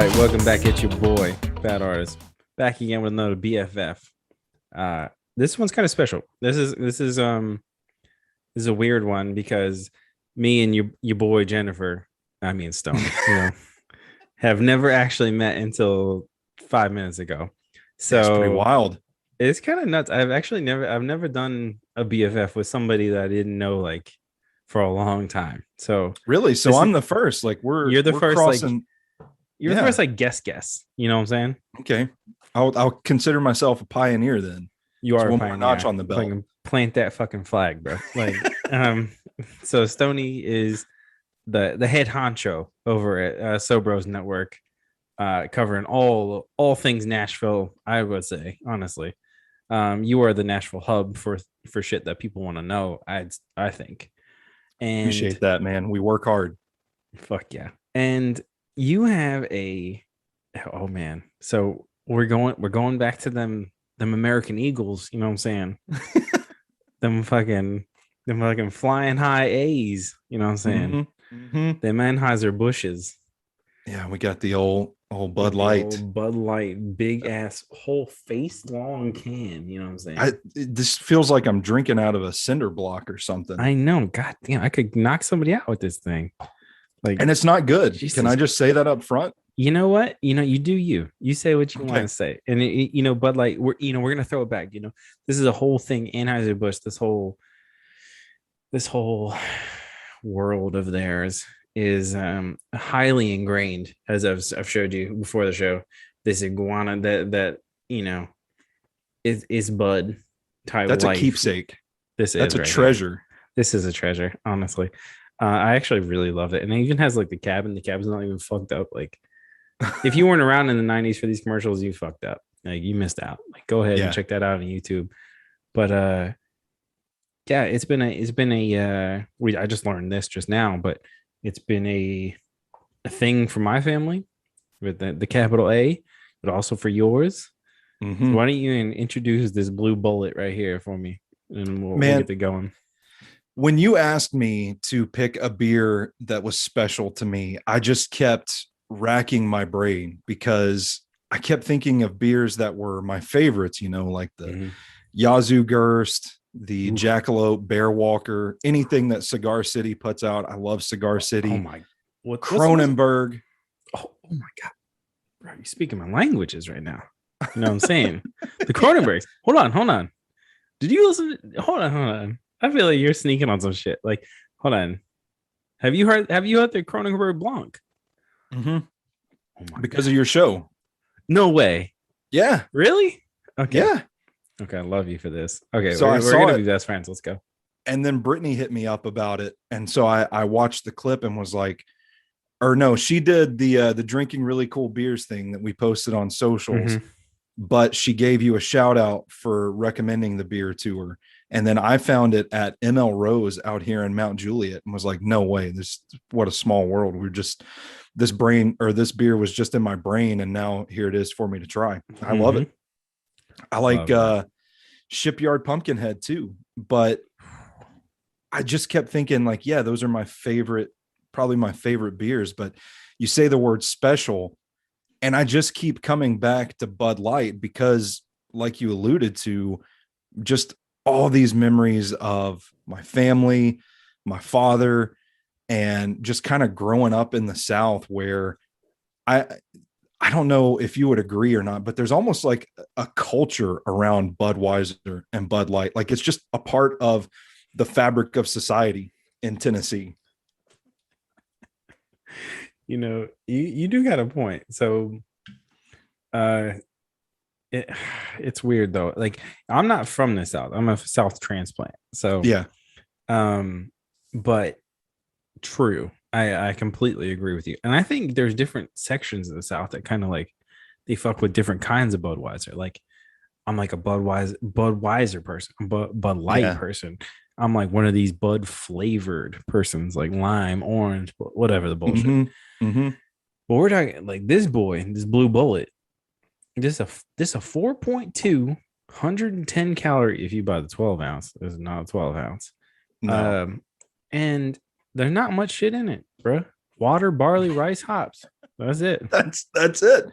right, welcome back. It's your boy, Fat Artist, back again with another BFF. This one's kind of special. This is a weird one because me and your boy Jennifer, I mean Stoney, have never actually met until 5 minutes ago. That's pretty So wild. it's kind of nuts. I've never done a BFF with somebody that I didn't know like for a long time. So Really? So this is I'm the first. Like we're you're the we're first like crossing. you're the Yeah. first like guess. You know what I'm saying? Okay. I'll consider myself a pioneer then. You It's are a one more notch pioneer. on the belt. Fucking plant that fucking flag, bro. Like, so Stoney is the head honcho over at SoBro's network, covering all things Nashville. I would say, honestly, you are the Nashville hub for shit that people want to know. I think, and Appreciate that, man. We work hard. fuck yeah, and you have a oh man, so we're going back to them American Eagles, you know what I'm saying? them fucking flying high A's, you know what I'm saying? Them Anheuser Bushes. Yeah, we got the old Bud The Light. old Bud Light, big ass whole face long can, you know what I'm saying? This feels like I'm drinking out of a cinder block or something. I know, god damn, I could knock somebody out with this thing. Like, And it's not good. Jesus. Can I just say that up front? You know what? You do you say what you Okay. want to say, and Bud Light, we're gonna throw it back. This is a whole thing. Anheuser Busch, this whole world of theirs is highly ingrained, as I've showed you before the show. This iguana that is Bud type. That's life. a keepsake. That's a right treasure. here. This is a treasure, honestly. I actually really love it, and it even has like the cabin. The cabin's not even fucked up. Like, if you weren't around in the 90s for these commercials, you fucked up. Like, you missed out. Like, go ahead and check that out on YouTube. But yeah, I just learned this just now, but it's been a thing for my family with the capital A, but also for yours. So why don't you introduce this blue bullet right here for me, and we'll get it going. When you asked me to pick a beer that was special to me, I just kept racking my brain because I kept thinking of beers that were my favorites, like the Yazoo Gerst, the Jackalope, Bear Walker, anything that Cigar City puts out. I love Cigar City. Oh my, Cronenberg. Oh my God. Bro, you're speaking my languages right now. You know what I'm saying? The Cronenbergs. Hold on. Did you listen? Hold on. I feel like you're sneaking on some shit. Like, hold on. Have you heard the Cronenberg Blanc? Oh because of your show. No way. Yeah. Really? Okay. Yeah. Okay, I love you for this. Okay, so we're gonna be best friends. Let's go. And then Brittany hit me up about it, and so I watched the clip and was like, or no, she did the drinking really cool beers thing that we posted on socials, but she gave you a shout out for recommending the beer to her. And then I found it at ML Rose out here in Mount Juliet and was like, no way, what a small world. This beer was just in my brain, and now here it is for me to try. I love it. I like Shipyard Pumpkinhead too, but I just kept thinking like, yeah, those are probably my favorite beers. But you say the word special, and I just keep coming back to Bud Light because, like you alluded to, just all these memories of my family, my father, and just kind of growing up in the South where I don't know if you would agree or not, but there's almost like a culture around Budweiser and Bud Light. Like, it's just a part of the fabric of society in Tennessee. You do got a point. So it's weird though. Like, I'm not from the South. I'm a South transplant. So yeah. But true. I completely agree with you. And I think there's different sections of the South that kind of like they fuck with different kinds of Budweiser. Like, I'm like a Budweiser person, Bud Light person. I'm like one of these Bud flavored persons, like lime, orange, whatever the bullshit. But we're talking like this blue bullet. This a 4.2, 110 calorie if you buy the 12 ounce. This is not a 12 ounce. No. And there's not much shit in it, bro. Water, barley, rice, hops. That's it. That's it.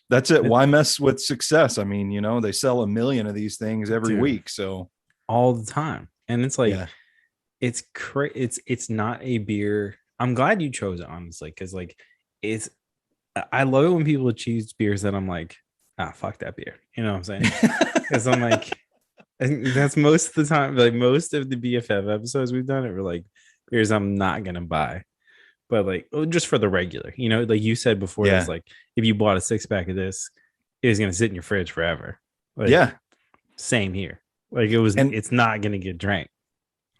That's it. Why mess with success? I mean, they sell 1 million of these things every week. So all the time. And it's like, yeah. It's not a beer. I'm glad you chose it, honestly, because like it's I love it when people choose beers that I'm like, fuck that beer. You know what I'm saying? Because I'm like, and that's most of the time, like most of the BFF episodes we've done, it were like beers I'm not gonna buy. But like just for the regular, like you said before, it's like if you bought a 6-pack of this, it was gonna sit in your fridge forever. Like, same here. Like it's not gonna get drank.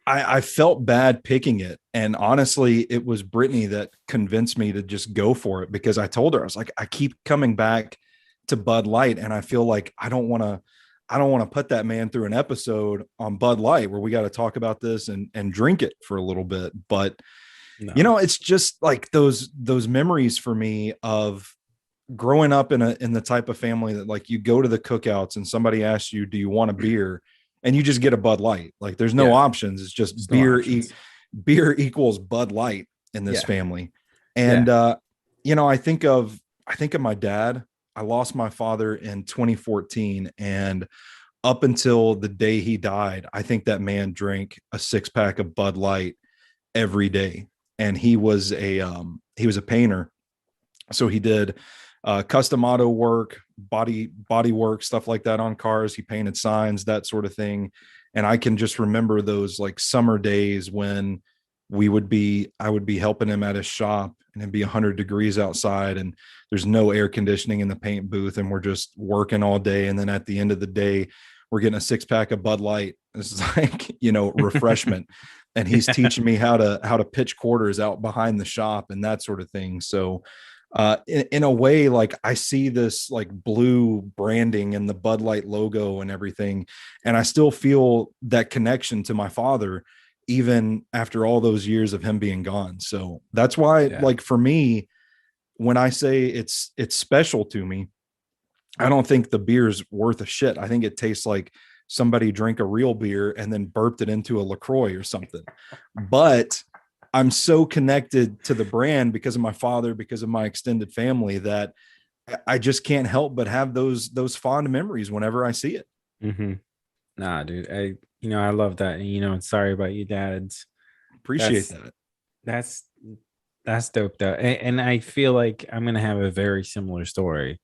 I felt bad picking it. And honestly, it was Brittany that convinced me to just go for it, because I told her, I was like, I keep coming back to Bud Light, and I feel like I don't want to put that man through an episode on Bud Light where we got to talk about this and drink it for a little bit. But no. It's just like those memories for me of growing up in the type of family that like you go to the cookouts and somebody asks you, do you want a beer? And you just get a Bud Light. Like there's no options. It's just beer. Beer equals Bud Light in this family. And, I think of my dad. I lost my father in 2014. And up until the day he died, I think that man drank a 6-pack of Bud Light every day. And he was a painter. So he did custom auto work, body work, stuff like that on cars. He painted signs, that sort of thing. And I can just remember those like summer days when I would be helping him at his shop, and it'd be 100 degrees outside and there's no air conditioning in the paint booth, and we're just working all day. And then at the end of the day, we're getting a 6-pack of Bud Light. This is like, refreshment. And he's teaching me how to pitch quarters out behind the shop and that sort of thing. So in a way, like I see this like blue branding and the Bud Light logo and everything, and I still feel that connection to my father even after all those years of him being gone. So that's why like for me, when I say it's special to me, I don't think the beer's worth a shit. I think it tastes like somebody drank a real beer and then burped it into a LaCroix or something. But I'm so connected to the brand because of my father, because of my extended family, that I just can't help but have those fond memories whenever I see it. Mm-hmm. Nah, dude, I love that. And sorry about your dad's. Appreciate that. That's dope though. And I feel like I'm gonna have a very similar story,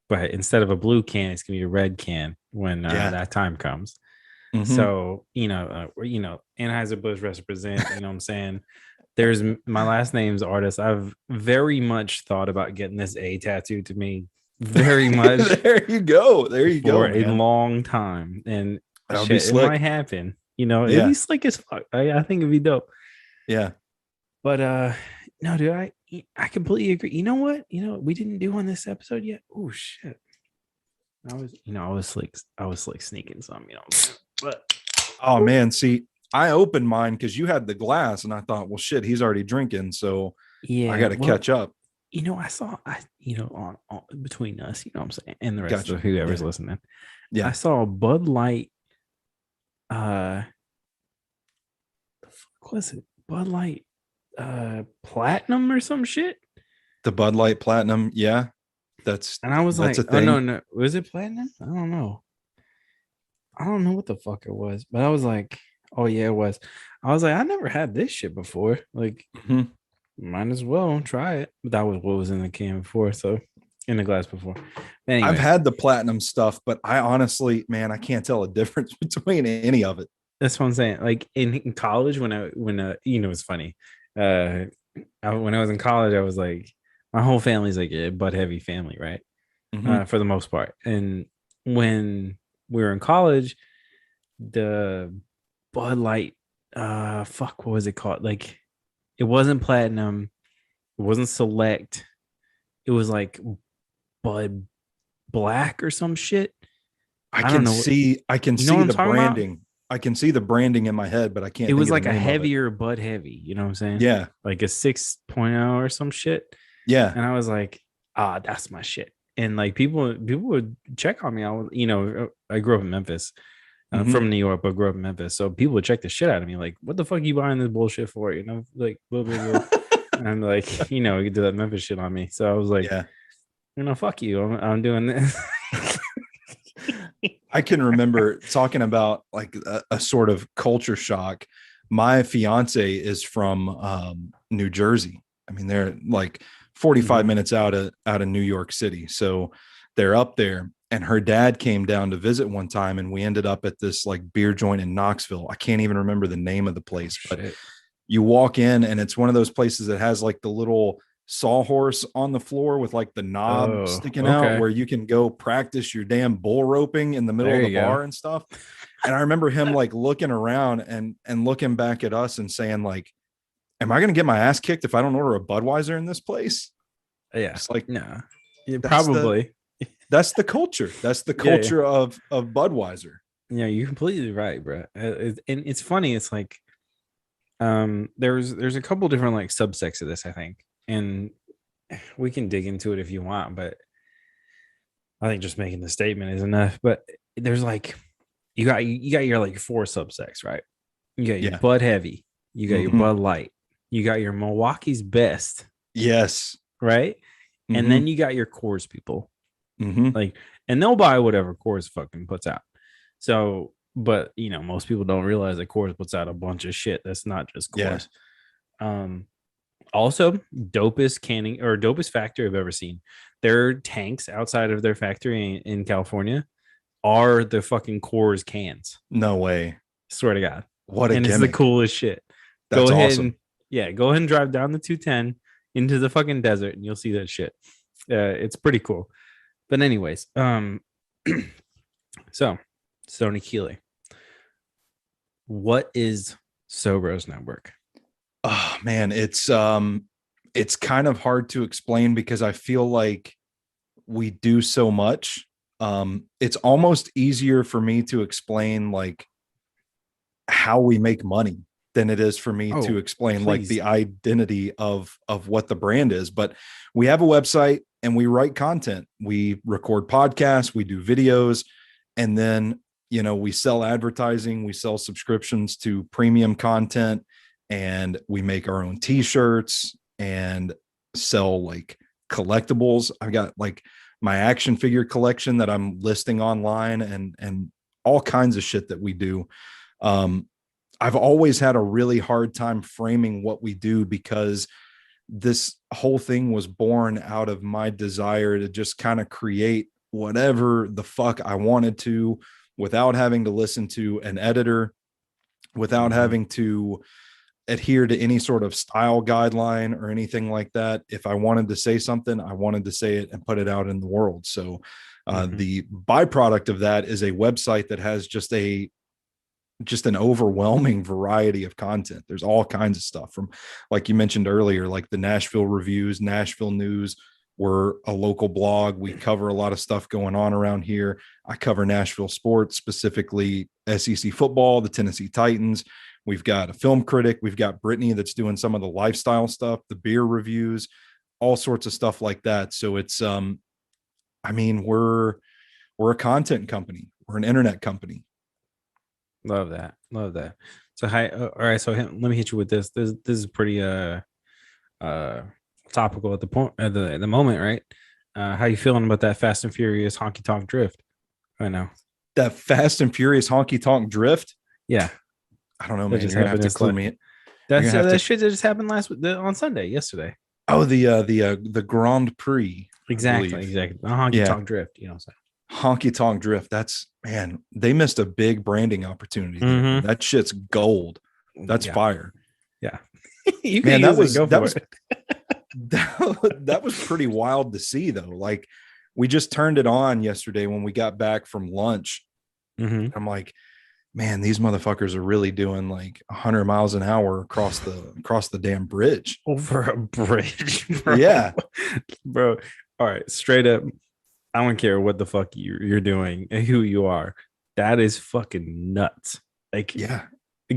but instead of a blue can, it's gonna be a red can when that time comes. Mm-hmm. So Anheuser-Busch represent. You know what I'm saying? There's my last name's Artist. I've very much thought about getting this A tattooed to me. Very much. There you go. For a long time, and it might happen. It'd be slick as fuck. I think it'd be dope. Yeah. But no, dude, I completely agree. You know what? We didn't do on this episode yet. Oh shit. I was slick sneaking some, but oh man, see, I opened mine because you had the glass, and I thought, well, shit, he's already drinking, so I got to catch up. I saw, on between us, what I'm saying, and the rest of whoever's listening. Yeah, I saw a Bud Light. What was it? Bud Light, Platinum or some shit. The Bud Light Platinum, yeah. And I was like, oh no, was it Platinum? I don't know. I don't know what the fuck it was, but I was like, oh yeah, it was. I was like, I never had this shit before. Like, might as well try it. But that was what was in the can before, so in the glass before. Anyways. I've had the Platinum stuff, but I honestly, man, I can't tell a difference between any of it. That's what I'm saying. Like in college, when it's funny. When I was in college, I was like, my whole family's like a Bud heavy family, right? Mm-hmm. For the most part. And when we were in college, the Bud Light, what was it called? Like, it wasn't Platinum, it wasn't Select, it was like Bud Black or some shit. I can see the branding. I can see the branding in my head, but I can't. It was like a heavier Bud Heavy. You know what I'm saying? Yeah, like a 6.0 or some shit. Yeah, and I was like, that's my shit. And like people would check on me. I grew up in Memphis. From New York, but grew up in Memphis. So people would check the shit out of me. Like, what the fuck are you buying this bullshit for? Like, blah, blah, blah. I'm like, you did that Memphis shit on me. So I was like, Yeah. Fuck you. I'm doing this. I can remember talking about like a sort of culture shock. My fiance is from New Jersey. I mean, they're like 45 minutes out of New York City. So they're up there, and her dad came down to visit one time, and we ended up at this like beer joint in Knoxville. I can't even remember the name of the place, but you walk in and it's one of those places that has like the little sawhorse on the floor with like the knob sticking out where you can go practice your damn bull roping in the middle of the bar and stuff. And I remember him like looking around and looking back at us and saying like, am I going to get my ass kicked if I don't order a Budweiser in this place? Yeah. It's like, no, probably. That's the culture. That's the culture of Budweiser. Yeah, you're completely right, bro. And it's funny. It's like, there's a couple different like subsects of this, I think, and we can dig into it if you want, but I think just making the statement is enough. But there's like, you got your like 4 subsects, right? You got your Bud Heavy, you got your Bud Light, you got your Milwaukee's Best, yes, right, and then you got your Coors people, like, and they'll buy whatever Coors fucking puts out. So, but most people don't realize that Coors puts out a bunch of shit that's not just Coors. Also, dopest canning or dopest factory I've ever seen. Their tanks outside of their factory in California are the fucking Coors cans. No way. Swear to God. What a gimmick. It's the coolest shit. That's awesome. Go ahead and drive down the 210 into the fucking desert and you'll see that shit. It's pretty cool. But anyways, so Stoney Keeley. What is SoBro's network? Oh man, it's kind of hard to explain because I feel like we do so much. It's almost easier for me to explain like how we make money than it is for me to explain like the identity of what the brand is. But we have a website and we write content. We record podcasts, we do videos, and then we sell advertising, we sell subscriptions to premium content, and we make our own t-shirts and sell like collectibles. I've got like my action figure collection that I'm listing online and all kinds of shit that we do. I've always had a really hard time framing what we do because this whole thing was born out of my desire to just kind of create whatever the fuck I wanted to without having to listen to an editor, without having to adhere to any sort of style guideline or anything like that. If I wanted to say something, I wanted to say it and put it out in the world. So the byproduct of that is a website that has just an overwhelming variety of content. There's all kinds of stuff from, like you mentioned earlier, like the Nashville reviews, Nashville news. We're a local blog. We cover a lot of stuff going on around here. I cover Nashville sports, specifically SEC football, the Tennessee Titans. We've got a film critic. We've got Brittany that's doing some of the lifestyle stuff, the beer reviews, all sorts of stuff like that. So it's, we're a content company. We're an internet company. Love that. So hi. All right. So let me hit you with this. This is pretty topical at the point at the moment, right? How you feeling about that Fast and Furious honky tonk drift right now? That Fast and Furious honky tonk drift? Yeah. I don't know, man. You're gonna have to clue me in. That shit that just happened on Sunday, yesterday. Oh, the Grand Prix. Exactly. The honky tonk drift. You know what I'm saying? Honky tonk drift. That's, man, they missed a big branding opportunity. That shit's gold. That's fire. Yeah. That was pretty wild to see though. Like, we just turned it on yesterday when we got back from lunch. I'm like, man, these motherfuckers are really doing like 100 miles an hour across the damn bridge. Over a bridge, bro. Yeah. Bro. All right, straight up, I don't care what the fuck you're doing and who you are. That is fucking nuts. Like, yeah,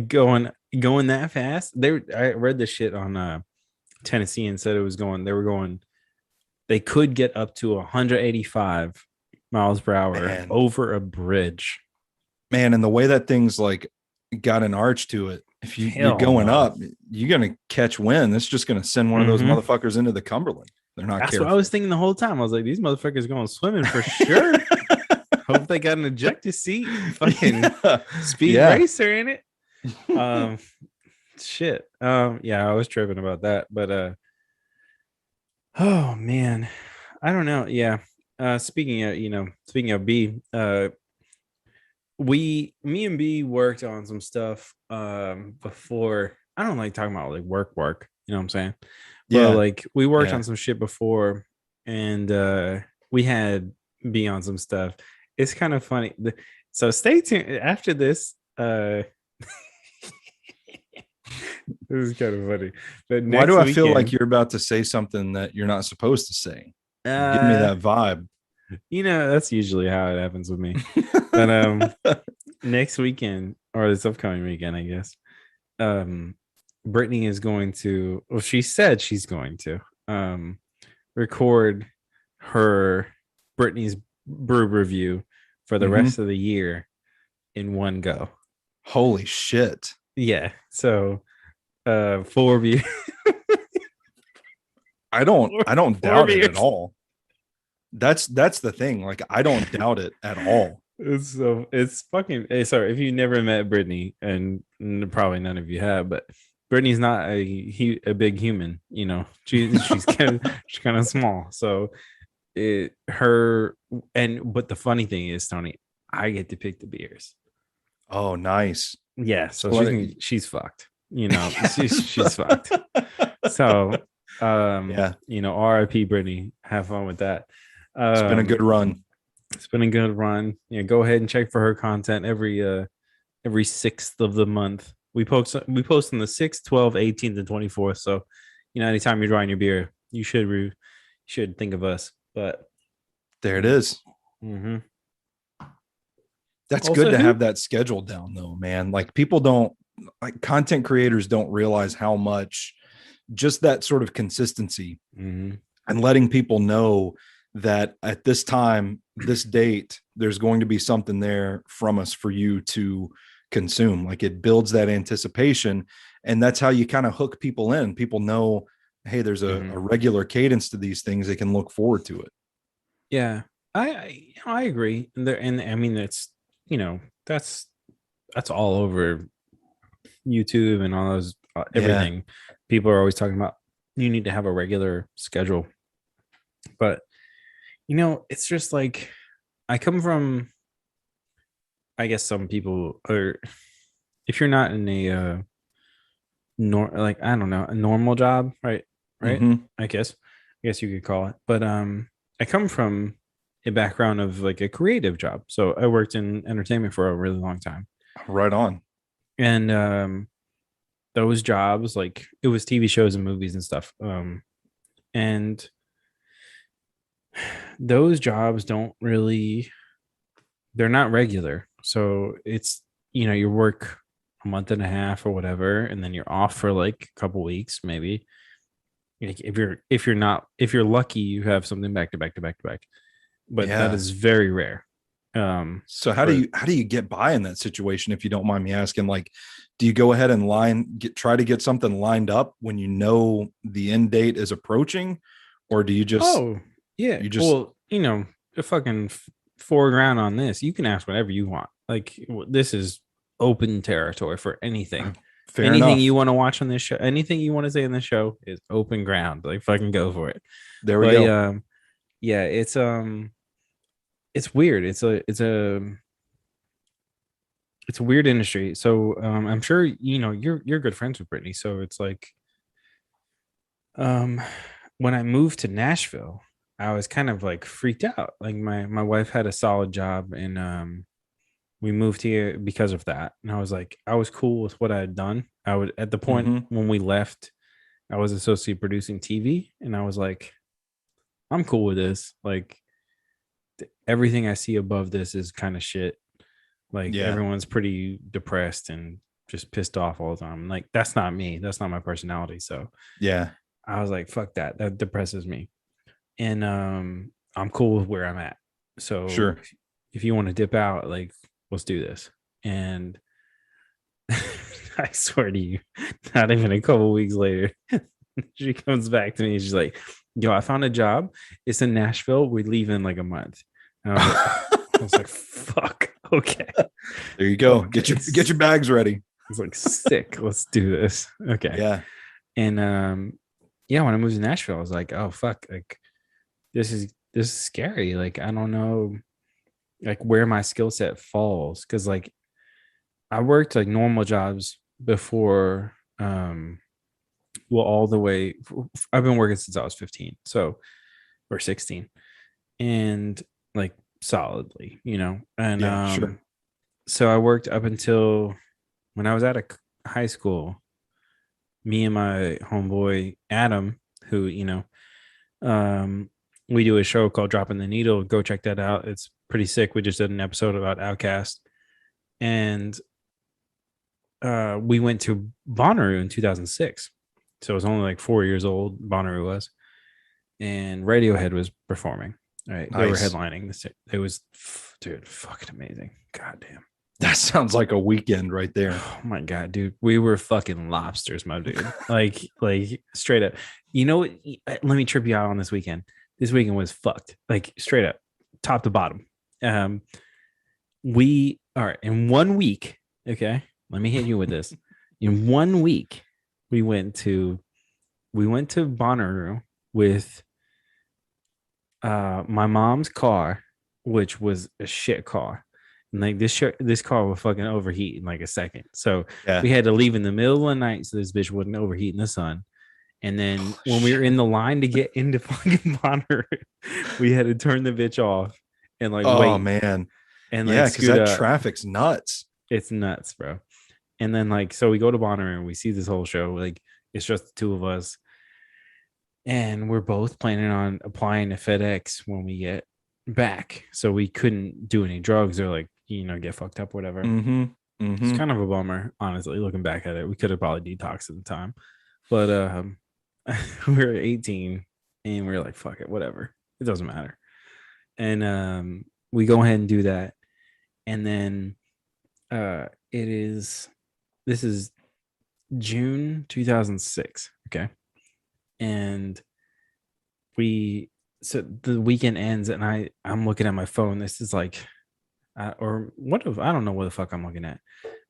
going that fast. I read this shit on Tennessee and said they could get up to 185 miles per hour over a bridge. Man, and the way that thing's like got an arch to it If you're Hell going no. up, you're gonna catch wind. It's just gonna send one of those motherfuckers into the Cumberland. They're not That's careful. what I was thinking the whole time. I was like, these motherfuckers going swimming for sure. Hope they got an ejector seat, fucking speed racer in it. Shit. Yeah, I was tripping about that, but oh man, I don't know. Yeah. Speaking of B, me and B worked on some stuff before. I don't like talking about like work, you know what I'm saying? But like we worked on some shit before, and we had B on some stuff. It's kind of funny. So stay tuned after this. This is kind of funny. But why do I feel like you're about to say something that you're not supposed to say? Give me that vibe. That's usually how it happens with me. But next weekend, or this upcoming weekend, I guess, Brittany is going to, well, she said she's going to record her Brittany's brew review for the rest of the year in one go. Holy shit. Yeah. So 4 beers. I don't doubt it at all. That's the thing. Like, I don't doubt it at all. It's fucking sorry if you never met Brittany, and probably none of you have, but Brittany's not a big human, she's kind of small. So but the funny thing is, Tony, I get to pick the beers. Oh, nice. Yeah, so she's fucked. She's fucked. So RIP Brittany, have fun with that. It's been a good run. It's been a good run. Yeah, go ahead and check for her content every 6th of the month. We post on the 6th, 12th, 18th, and 24th. So, anytime you're drawing your beer, you should think of us. But there it is. Mm-hmm. That's also good to have that schedule down, though, man. Like, people don't, like, content creators don't realize how much just that sort of consistency and letting people know that at this time, this date, there's going to be something there from us for you to consume. Like, it builds that anticipation, and that's how you kind of hook people in. People know, hey, there's a regular cadence to these things. They can look forward to it. Yeah, I agree. And I mean, that's that's all over YouTube and all those everything. People are always talking about you need to have a regular schedule, but it's just like, I come from, I guess some people are, if you're not in a I don't know, a normal job, right? I guess you could call it. But I come from a background of like a creative job, so I worked in entertainment for a really long time. Right on. And those jobs, like, it was TV shows and movies and stuff, and those jobs they're not regular. So it's, you work a month and a half or whatever, and then you're off for like a couple weeks, maybe. Like, if you're lucky, you have something back to back, but that is very rare. So how do you get by in that situation, if you don't mind me asking? Like, do you go ahead and try to get something lined up when the end date is approaching, or do you just a fucking $4,000 on this, you can ask whatever you want. Like, this is open territory for anything. Fair anything enough. You want to watch on this show, anything you want to say in this show is open ground. Like, fucking go for it. There we go. Yeah, it's weird. It's a weird industry. So I'm sure you're good friends with Brittany. So it's like, when I moved to Nashville, I was kind of like freaked out. Like, my wife had a solid job, and we moved here because of that. And I was cool with what I had done. I would, at the point when we left, I was associate producing TV, and I was like, I'm cool with this. Like, everything I see above this is kind of shit. Like, everyone's pretty depressed and just pissed off all the time. Like, that's not me. That's not my personality. So I was like, fuck that. That depresses me. And I'm cool with where I'm at. So sure, if you want to dip out, like, let's do this. And I swear to you, not even a couple weeks later, she comes back to me. She's like, "Yo, I found a job. It's in Nashville. We leave in like a month." And I was like, "Fuck, okay." There you go. Okay. Get your bags ready. It's like sick. Let's do this. Okay. Yeah. And yeah, when I moved to Nashville, I was like, "Oh fuck, like this is scary. Like I don't know, like where my skill set falls because like I worked like normal jobs before." Well, all the way. I've been working since I was 15, so or 16, and like solidly, And Yeah, sure. so I worked up until when I was at a high school. Me and my homeboy Adam, who um, we do a show called Dropping the Needle. Go check that out. It's pretty sick. We just did an episode about Outkast, and we went to Bonnaroo in 2006. So it was only like 4 years old. Bonnaroo was, and Radiohead was performing. Right, they were Nice. headlining this. It was, dude, fucking amazing. God damn. That sounds like a weekend right there. Oh my god, dude, we were fucking lobsters, my dude. like straight up. You know what? Let me trip you out on this weekend. This weekend was fucked. Like straight up, top to bottom. We all right in 1 week. Okay, let me hit you with this. In 1 week, we went to Bonnaroo with my mom's car, which was a shit car. And like this car would fucking overheat in like a second. So we had to leave in the middle of the night so this bitch wouldn't overheat in the sun. And then when we were in the line to get into fucking Bonnaroo, we had to turn the bitch off and like wait. Oh man. And yeah, like because that traffic's nuts. It's nuts, bro. And then like so we go to Bonnaroo and we see this whole show. Like it's just the two of us. And we're both planning on applying to FedEx when we get back. So we couldn't do any drugs or like, get fucked up, whatever. It's kind of a bummer, honestly, looking back at it. We could have probably detoxed at the time. But we were 18 and we were like, fuck it, whatever. It doesn't matter. And we go ahead and do that. And then this is June 2006. Okay. And so the weekend ends and I'm looking at my phone. This is like, or what if I don't know what the fuck I'm looking at,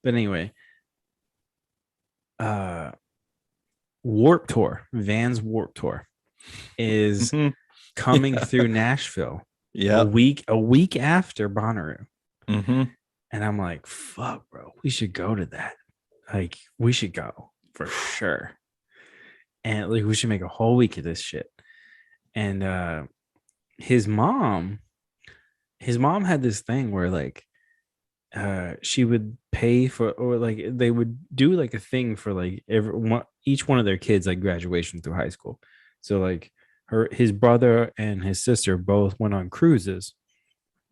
but anyway, Warp Tour, Vans Warp Tour is coming through Nashville. Yeah, a week after Bonnaroo. And I'm like, fuck, bro, we should go to that. Like, we should go for sure. And like, we should make a whole week of this shit. And his mom had this thing where like she would pay for, or like they would do like a thing for like each one of their kids like graduation through high school. So like his brother and his sister both went on cruises.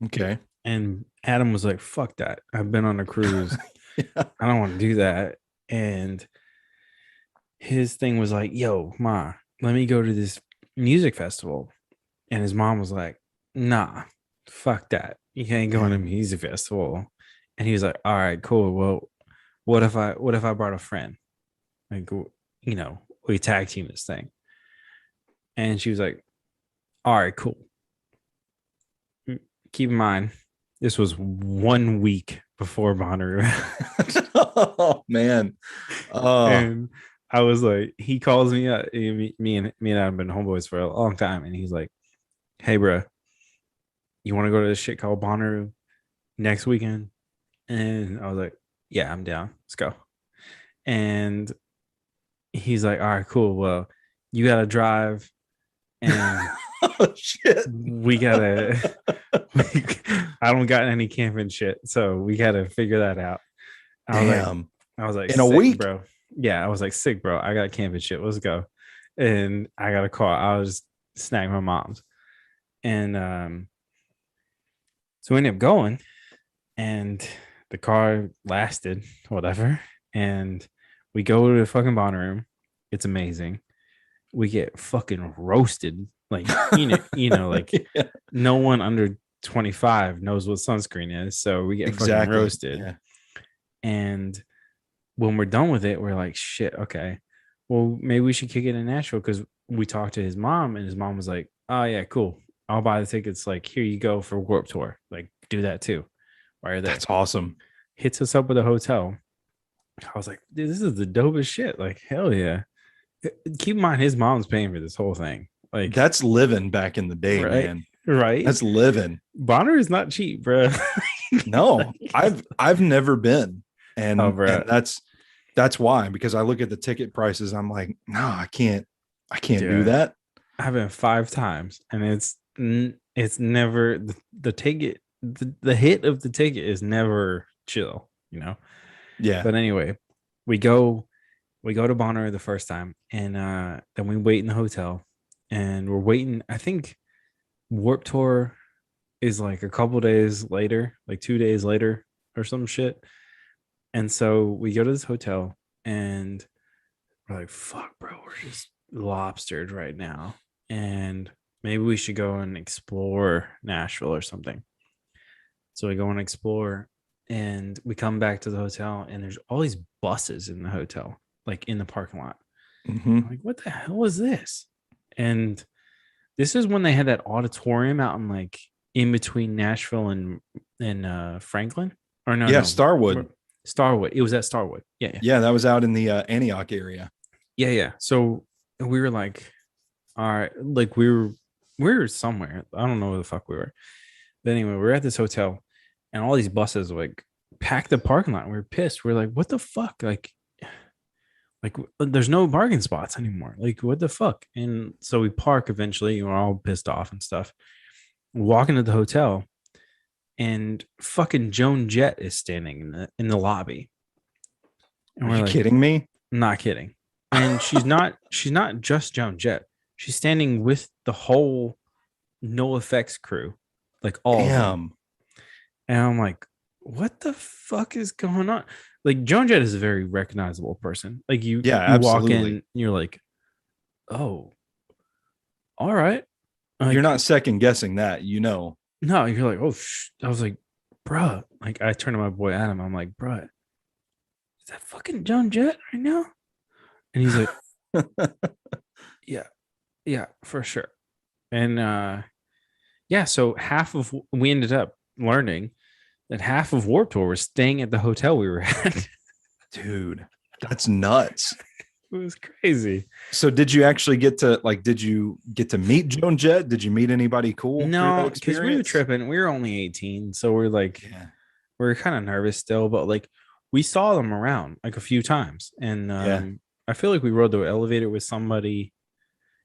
Okay. And Adam was like, fuck that, I've been on a cruise. I don't want to do that. And his thing was like, yo, ma, let me go to this music festival. And his mom was like, nah, fuck that, you can't go on a music festival. And he was like, all right, cool, well, what if I brought a friend, like, we tag team this thing. And she was like, all right, cool. Keep in mind, this was 1 week before Bonnaroo. Oh man. And I was like, he calls me up. Me and Adam have been homeboys for a long time, and he's like, hey, bro, you want to go to this shit called Bonnaroo next weekend? And I was like, yeah, I'm down. Let's go. And he's like, all right, cool. Well, you got to drive. And oh, shit. we gotta, I don't got any camping shit. So we got to figure that out. I was like, in a week, bro. Yeah. I was like, sick, bro. I got camping shit. Let's go. And I got a car. I was snag my mom's. And so we ended up going, and the car lasted, whatever. And we go to the fucking Bonnaroo. It's amazing. We get fucking roasted. Like, like yeah. No one under 25 knows what sunscreen is. So we get fucking roasted. Yeah. And when we're done with it, we're like, shit, okay. Well, maybe we should kick it in Nashville because we talked to his mom, and his mom was like, oh, yeah, cool. I'll buy the tickets. Like, here you go for Warp Tour. Like, do that too while you're there. That's awesome. Hits us up with a hotel. I was like, dude, this is the dopest shit. Like, hell yeah. Keep in mind, his mom's paying for this whole thing. Like, That's living back in the day, right, man. right. That's living. Bonner is not cheap, bro. No, I've never been, Oh, and bro, that's why, because I look at the ticket prices, I'm like, no, I can't do dude, that. I've been 5 times, and it's never the ticket. The hit of the ticket is never chill, you know. Yeah. But anyway, we go we go to Bonner the first time, and then we wait in the hotel, and we're waiting. I think Warp Tour is like a couple days later, like 2 days later or some shit. And so we go to this hotel, and we're like, fuck, bro, we're just lobstered right now. And maybe we should go and explore Nashville or something. So we go and explore, and we come back to the hotel, and there's all these buses in the hotel, like in the parking lot. I'm Hmm. like, what the hell is this? And this is when they had that auditorium out in like in between Nashville and Franklin. Or no, Yeah, no. Starwood. Starwood. It was at Starwood. Yeah, yeah. Yeah, that was out in the Antioch area. Yeah, yeah. So we were like, all right, like we were somewhere. I don't know where the fuck we were. But anyway, we were at this hotel, and all these buses like packed the parking lot. We were pissed. We are like, what the fuck? Like there's no parking spots anymore. Like, what the fuck? And so we park eventually. We're all pissed off and stuff. Walk into the hotel, and fucking Joan Jett is standing in the lobby. And Are we're you like, kidding me? not kidding. And she's not just Joan Jett. She's standing with the whole No Effects crew, like all of them. Damn. And I'm like, what the fuck is going on? Like Joan Jett is a very recognizable person. Like you Yeah, you walk in, absolutely. and you're like, oh, all right. You're Like, not second guessing that, no, you're like, oh, I was like, bruh. Like I turned to my boy Adam. I'm like, bruh, is that fucking Joan Jett right now? And he's like, yeah, yeah, for sure. And yeah, so we ended up learning that half of Warp Tour was staying at the hotel we were at. Dude, that's nuts. It was crazy. So did you get to meet Joan Jett? Did you meet anybody cool through that No, because we were experience? tripping. We were only 18, so we're like, Yeah. we're kind of nervous still, but like we saw them around like a few times, and Yeah. I feel like we rode the elevator with somebody.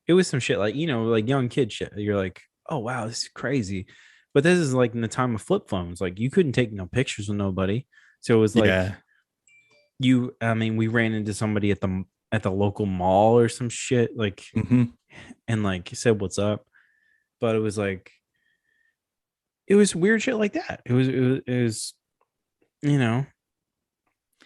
It was some shit like like young kid shit. You're like, oh wow, this is crazy. But this is like in the time of flip phones. Like you couldn't take no pictures with nobody. So it was like Yeah. I mean, we ran into somebody at the local mall or some shit, like, Hmm. and like said what's up. But it was like it was weird shit like that. It was you know,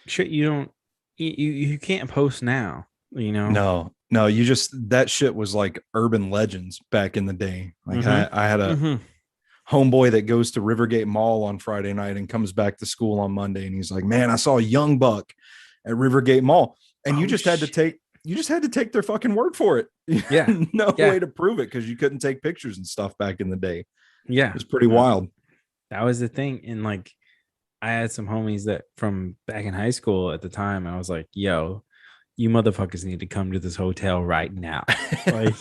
shit you don't you can't post now, you know. No, no, that shit was like urban legends back in the day. Like Mm-hmm. I had a Mm-hmm. homeboy that goes to Rivergate Mall on Friday night and comes back to school on Monday, and he's like, "Man, I saw a young buck at Rivergate Mall," and Oh shit. you just had to take their fucking word for it. Yeah. No Yeah. way to prove it because you couldn't take pictures and stuff back in the day. It Yeah. was pretty wild. That was the thing. And like I had some homies that from back in high school at the time. I was like, yo, you motherfuckers need to come to this hotel right now. Like,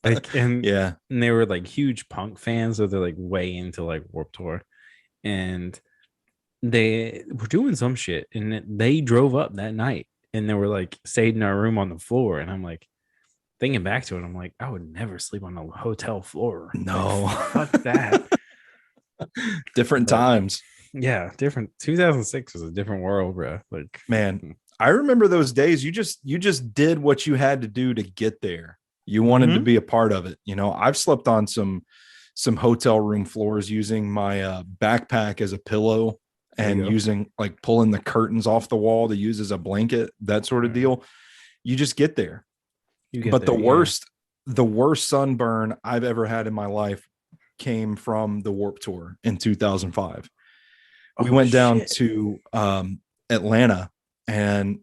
like, Yeah. and they were like huge punk fans, so they're like way into like Warp Tour. And they were doing some shit, and they drove up that night, and they were like stayed in our room on the floor. And I'm like, thinking back to it, I'm like, I would never sleep on a hotel floor. Like, No. fuck that. Different But times. yeah, different. 2006 was a different world, bro. Like, Man, I remember those days. You just did what you had to do to get there. You wanted to mm-hmm. be a part of it. I've slept on some hotel room floors using my backpack as a pillow There you and go. using like pulling the curtains off the wall to use as a blanket, that sort of Mm. deal. You just get there. You get But there, yeah. the worst sunburn I've ever had in my life came from the Warp Tour in 2005. We Oh went down shit. to Atlanta, And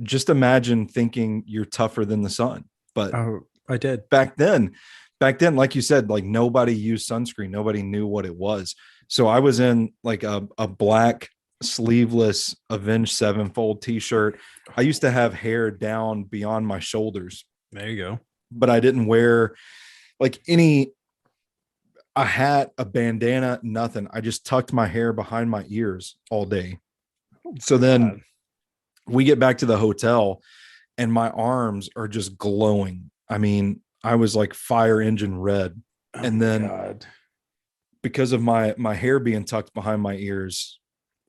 just imagine thinking you're tougher than the sun. But Oh, I did. back then, like you said, like nobody used sunscreen. Nobody knew what it was. So I was in like a black sleeveless Avenged Sevenfold t-shirt. I used to have hair down beyond my shoulders. There you go. But I didn't wear like a hat, a bandana, nothing. I just tucked my hair behind my ears all day. So then we get back to the hotel and my arms are just glowing. I mean, I was like fire engine red. And then because of my hair being tucked behind my ears,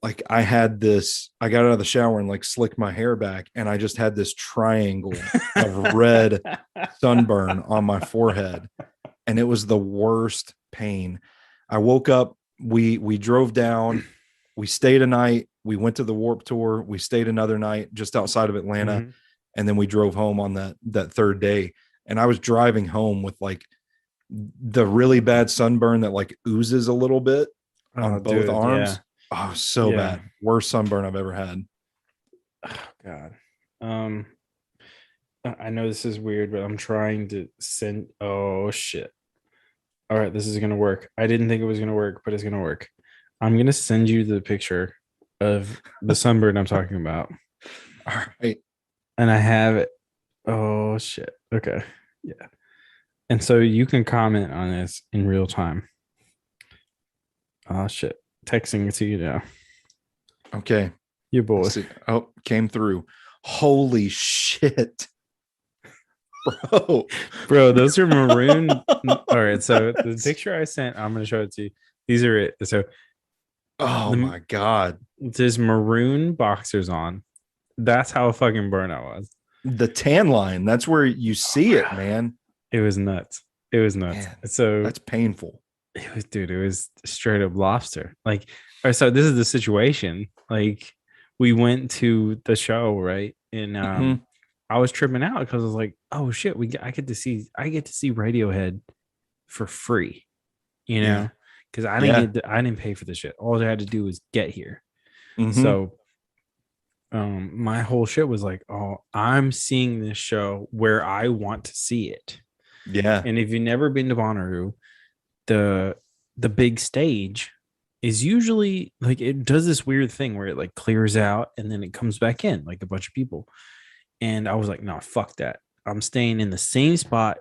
like I got out of the shower and like slicked my hair back, and I just had this triangle of red sunburn on my forehead. And it was the worst pain. I woke up, we drove down, we stayed a night, we went to the Warped Tour, we stayed another night just outside of Atlanta, and then we drove home on that third day. And I was driving home with like the really bad sunburn that like oozes a little bit on both arms. Yeah. Oh, so bad. Worst sunburn I've ever had. Oh God. I know this is weird, but I'm trying to send. Oh shit. All right, this is gonna work. I didn't think it was gonna work, but it's gonna work. I'm gonna send you the picture of the sunburn I'm talking about. All right. And I have it. Oh shit. Okay. Yeah. And so you can comment on this in real time. Oh shit. Texting it to you now. Okay. You boy. Oh, came through. Holy shit. Bro, those are maroon. All right. So the picture I sent, I'm gonna show it to you. These are it. So my God. There's maroon boxers on. That's how fucking burnt I was. The tan line, that's where you see it, man. It was nuts. Man, so that's painful. It was straight up lobster. Like, all right, so this is the situation. Like, we went to the show, right? And I was tripping out because I was like, oh shit, I get to see Radiohead for free, you know? Because I didn't pay for the shit. All I had to do was get here. So my whole shit was like, oh, I'm seeing this show where I want to see it. Yeah. And if you've never been to Bonnaroo, the big stage is usually like, it does this weird thing where it like clears out and then it comes back in like a bunch of people. And I was like, no, fuck that. I'm staying in the same spot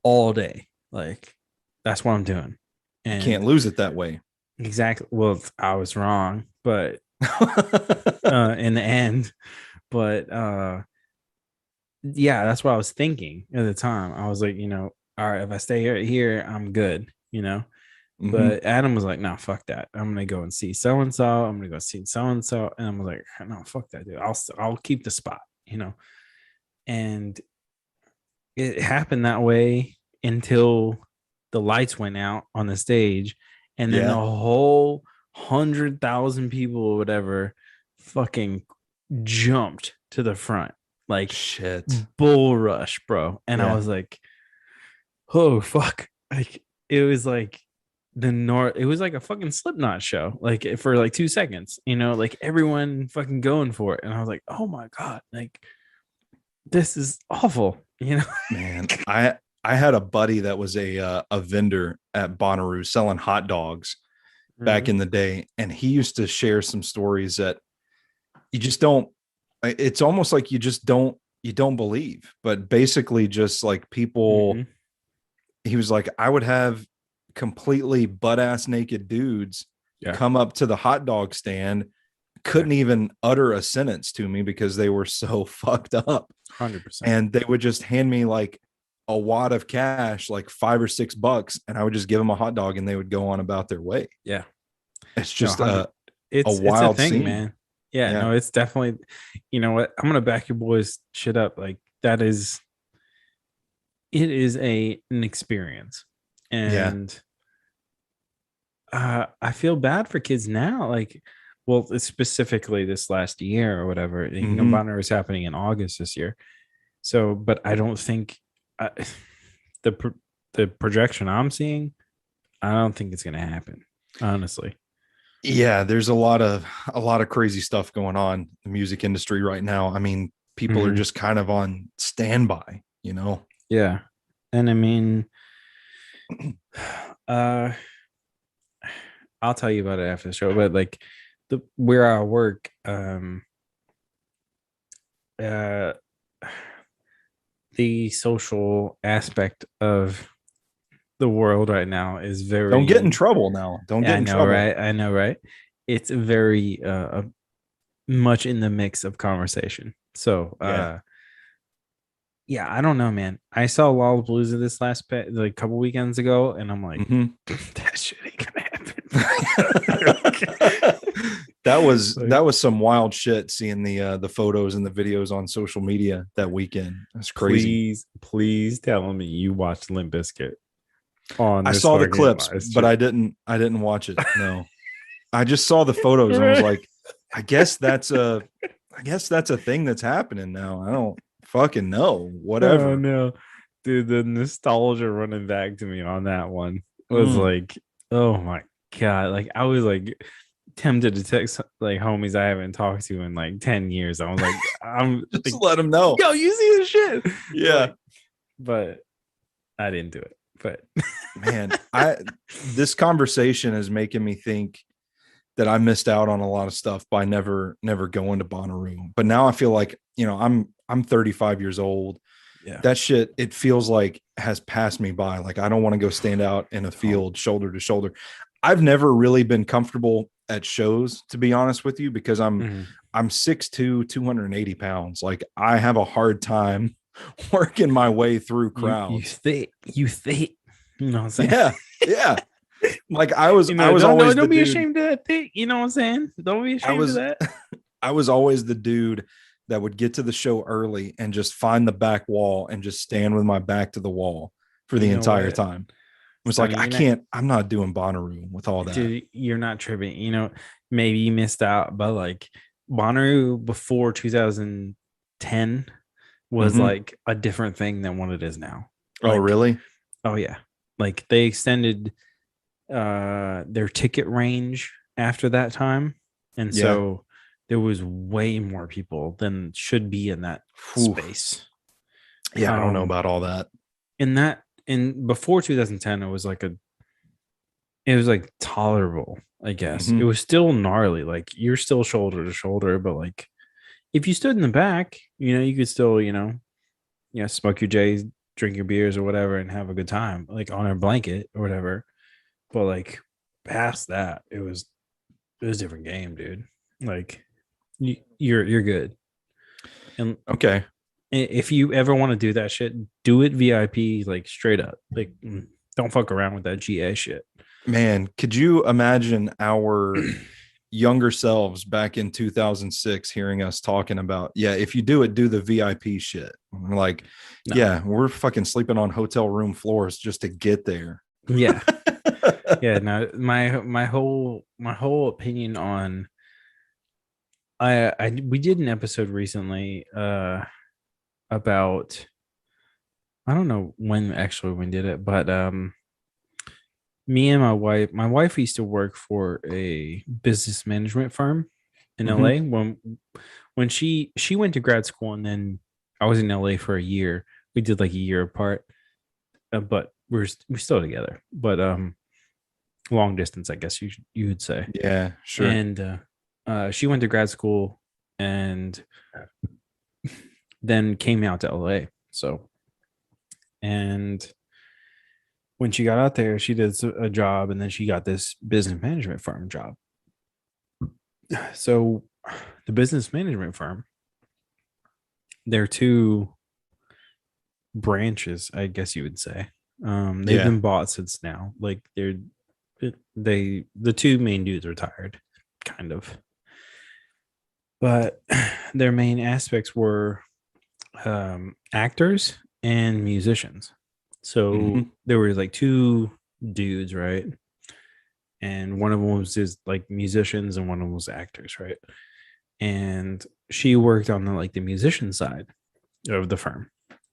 all day. Like, that's what I'm doing. And you can't lose it that way. Exactly. Well, I was wrong, but in the end, but yeah, that's what I was thinking at the time. I was like, all right, if I stay here, I'm good, But Adam was like, no, fuck that. I'm gonna go and see so and so. I'm gonna go see so and so, and I'm like, no, fuck that, dude. I'll keep the spot, And it happened that way until the lights went out on the stage, and then the whole 100,000 people or whatever fucking jumped to the front, like shit, bull rush, bro. And I was like, oh fuck, like it was like it was like a fucking Slipknot show, like for like 2 seconds, like everyone fucking going for it. And I was like, oh my God, like this is awful, Man, I had a buddy that was a vendor at Bonnaroo selling hot dogs back in the day, and he used to share some stories that you just don't, it's almost like you don't believe, but basically just like people, he was like, I would have completely butt-ass naked dudes come up to the hot dog stand, couldn't even utter a sentence to me because they were so fucked up. 100%. And they would just hand me like a wad of cash, like $5 or $6, and I would just give them a hot dog and they would go on about their way. Yeah. It's just it's a wild thing, scene, man. Yeah, no, it's definitely, you know what? I'm gonna back your boys shit up. Like it is an experience. And I feel bad for kids now. Like, well, specifically this last year or whatever. Bonnaroo is happening in August this year. So, but I don't think the projection I'm seeing, I don't think it's gonna happen, honestly. Yeah, there's a lot of crazy stuff going on in the music industry right now. I mean, people are Mhm. just kind of on standby, you know. Yeah. And I mean, uh, I'll tell you about it after the show, but like where I work, uh, the social aspect of the world right now is Don't get in very, trouble now. Don't get I in know, trouble. right? I know, right? It's very much in the mix of conversation. So, Yeah. yeah, I don't know, man. I saw Lollapalooza this like couple weekends ago, and I'm like, Hmm. that shit ain't gonna That like, was some wild shit seeing the photos and the videos on social media that weekend. That's crazy. please tell me you watched Limp Bizkit on I this saw the fucking clips, live but stream. I didn't watch it. No. I just saw the photos and was like, I guess that's a thing that's happening now. I don't fucking know. Oh Whatever. no, dude, the nostalgia running back to me on that one was Mm. like, oh my god, like I was like tempted to text like homies I haven't talked to in like 10 years. I was like, I'm Just like, let them know. yo, you see this shit? Yeah. Like, but I didn't do it. But Man, I this conversation is making me think that I missed out on a lot of stuff by never going to Bonnaroo. But now I feel like, you know, I'm 35 years old. yeah, That shit, it feels like has passed me by. Like I don't want to go stand out in a don't. field shoulder to shoulder. I've never really been comfortable at shows, to be honest with you, because Mhm. I'm 6'2", 280 pounds. Like I have a hard time working my way through crowds. You think, you know what I'm saying? Yeah. Yeah. Like You I know, was always the don't be dude. ashamed of that thing. You know what I'm saying? Don't be I ashamed of was that. I was always the dude that would get to the show early and just find the back wall and just stand with my back to the wall for You the know entire what, time. It was like, Stoney, I'm not doing Bonnaroo with all that. dude, you're not tripping. You know, maybe you missed out, but like Bonnaroo before 2010 was Mm-hmm. like a different thing than what it is now. Oh, Like, really? oh yeah, like they extended their ticket range after that time, and Yeah. so there was way more people than should be in that Oof. space. Yeah, I don't know Um, about all that. in that in before 2010, it was like tolerable, I guess. It Mm-hmm. was still gnarly, like you're still shoulder to shoulder, but like if you stood in the back, you know, you could still, smoke your J's, drink your beers or whatever, and have a good time, like on a blanket or whatever. But like past that, it was a different game, dude. Like you're good. And Okay. if you ever want to do that shit, do it VIP, like straight up. Like don't fuck around with that GA shit. Man, could you imagine our younger selves back in 2006 hearing us talking about, yeah, if you do it, do the VIP shit. We're like, No. yeah, we're fucking sleeping on hotel room floors just to get there. Yeah. Yeah. No, my whole opinion on I we did an episode recently about, I don't know when actually we did it, but me and my wife used to work for a business management firm in Mm-hmm. LA when she went to grad school, and then I was in LA for a year. We did like a year apart, but we're still together, but long distance, I guess you would say. Yeah, sure. And she went to grad school and then came out to LA. So, and when she got out there, she did a job, and then she got this business management firm job. So, the business management firm, there are two branches, I guess you would say. They've Yeah. been bought since now. Like the two main dudes retired, kind of. But their main aspects were actors and musicians. Mm-hmm. So there were like two dudes, right? And one of them was just like musicians, and one of them was actors, right? And she worked on the musician side of the firm,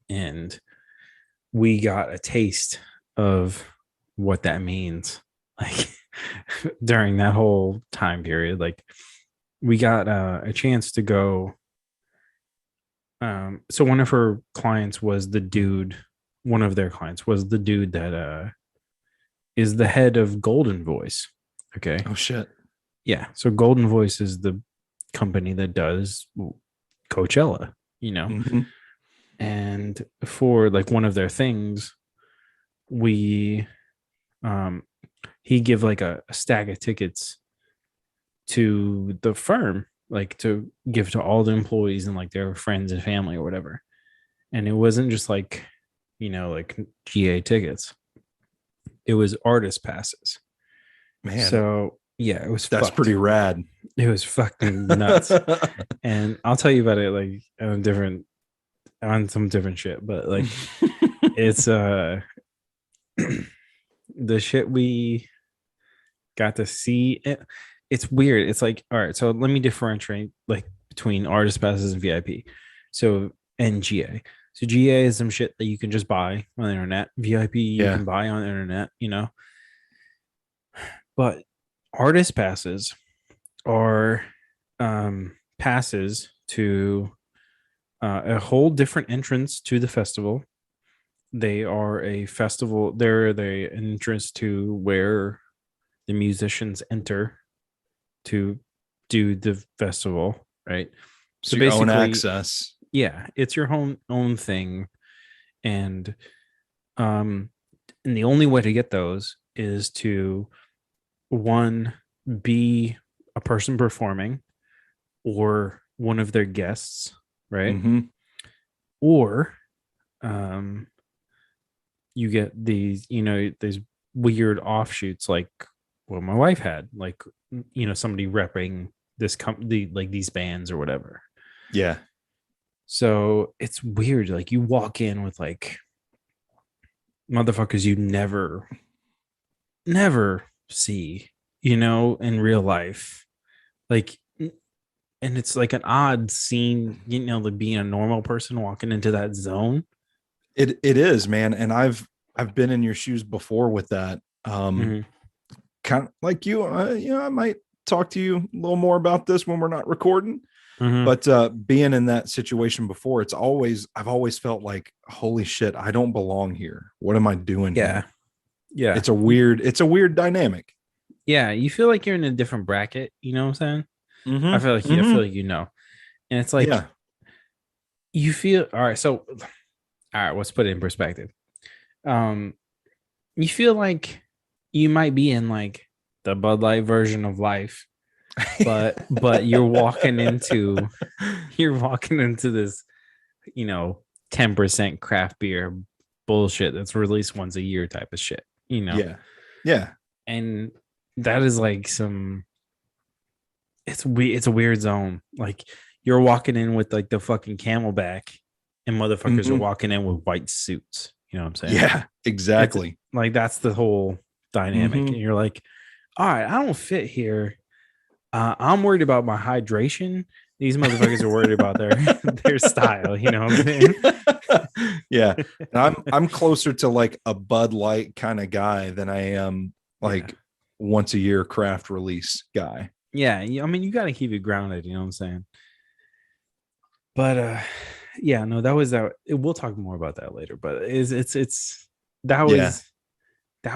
and we got a taste of what that means. Like during that whole time period. Like we got a chance to go. So one of her clients was the dude. One of their clients was the dude that is the head of Golden Voice. Okay. Oh shit. Yeah. So Golden Voice is the company that does Coachella, you know. Mm-hmm. And for like one of their things, we he give like a stack of tickets to the firm, like to give to all the employees and like their friends and family or whatever. And it wasn't just like, you know, like GA tickets. It was artist passes. Man. So yeah, it was that's fucked. pretty rad. It was fucking nuts. And I'll tell you about it like on some different shit, but like it's the shit we got to see it's weird. It's like, all right, so let me differentiate like between artist passes and VIP. So and GA. So GA is some shit that you can just buy on the internet. VIP you can buy on the internet, you know. But artist passes are passes to a whole different entrance to the festival. They are a festival. They're the entrance to where the musicians enter to do the festival, right? So basically, own access. Yeah, it's your own thing, and and the only way to get those is to one be a person performing or one of their guests, right? Mm-hmm. Or you get these, you know, these weird offshoots like what my wife had, like, you know, somebody repping this company, like these bands or whatever. Yeah. So it's weird. Like you walk in with like motherfuckers you never see, you know, in real life. Like, and it's like an odd scene, you know, like being a normal person walking into that zone. It is, man. And I've been in your shoes before with that. Kind of like you, you know, I might talk to you a little more about this when we're not recording. But being in that situation before, I've always felt like, holy shit, I don't belong here. What am I doing here? Yeah. It's a weird dynamic. Yeah. You feel like you're in a different bracket, you know what I'm saying? Mm-hmm. I feel like you know. And it's like you feel all right. So all right, let's put it in perspective. You feel like you might be in like the Bud Light version of life, but you're walking into this, you know, 10% craft beer bullshit that's released once a year type of shit, you know. Yeah. And that is like it's a weird zone. Like you're walking in with like the fucking Camelback and motherfuckers are walking in with white suits, you know what I'm saying? Yeah, exactly. It's, like that's the whole dynamic. And you're like, all right, I don't fit here. I'm worried about my hydration. These motherfuckers are worried about their style. You know what I'm saying? Yeah, and I'm closer to like a Bud Light kind of guy than I am like once a year craft release guy. Yeah, I mean you got to keep it grounded. You know what I'm saying? But yeah, no, that was that. We'll talk more about that later. But that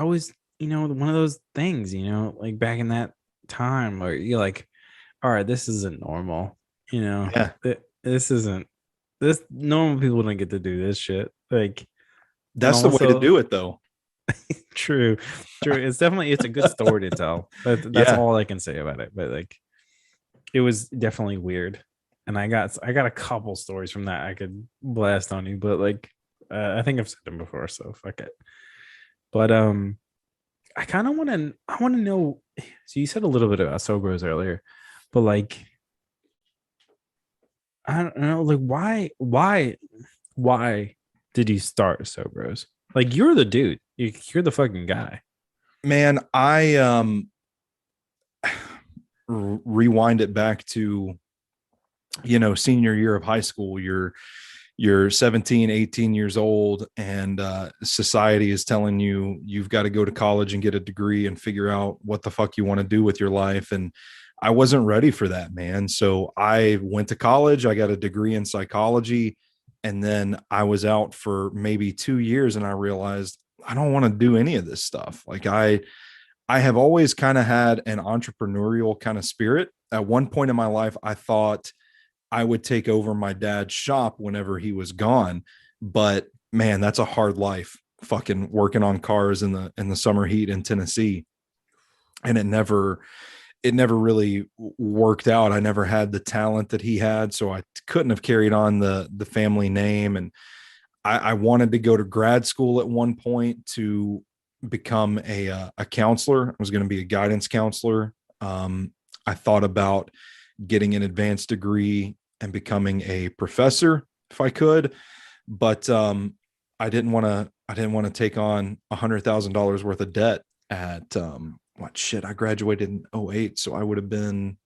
was you know one of those things. You know, like back in that time where you're like, all right, this isn't normal, you know. This isn't this normal people don't get to do this shit. Like that's the way to do it though. True. It's a good story to tell. That's all I can say about it. But like it was definitely weird. And I got a couple stories from that I could blast on you, but like I think I've said them before, so fuck it. But I kind of want to know. So you said a little bit about SoBros earlier, but like I don't know, like why did you start SoBros? Like you're the dude, you're the fucking guy. Man, I rewind it back to, you know, senior year of high school. You're you're 17, 18 years old, and society is telling you you've got to go to college and get a degree and figure out what the fuck you want to do with your life. And I wasn't ready for that, man. So I went to college, I got a degree in psychology, and then I was out for maybe 2 years, and I realized I don't want to do any of this stuff. Like I have always kind of had an entrepreneurial kind of spirit. At one point in my life, I thought I would take over my dad's shop whenever he was gone. But man, that's a hard life, fucking working on cars in the summer heat in Tennessee. And it never really worked out. I never had the talent that he had. So I couldn't have carried on the family name. And I wanted to go to grad school at one point to become a counselor. I was going to be a guidance counselor. I thought about getting an advanced degree and becoming a professor if I could, but I didn't want to take on $100,000 worth of debt at I graduated in 2008, so I would have been,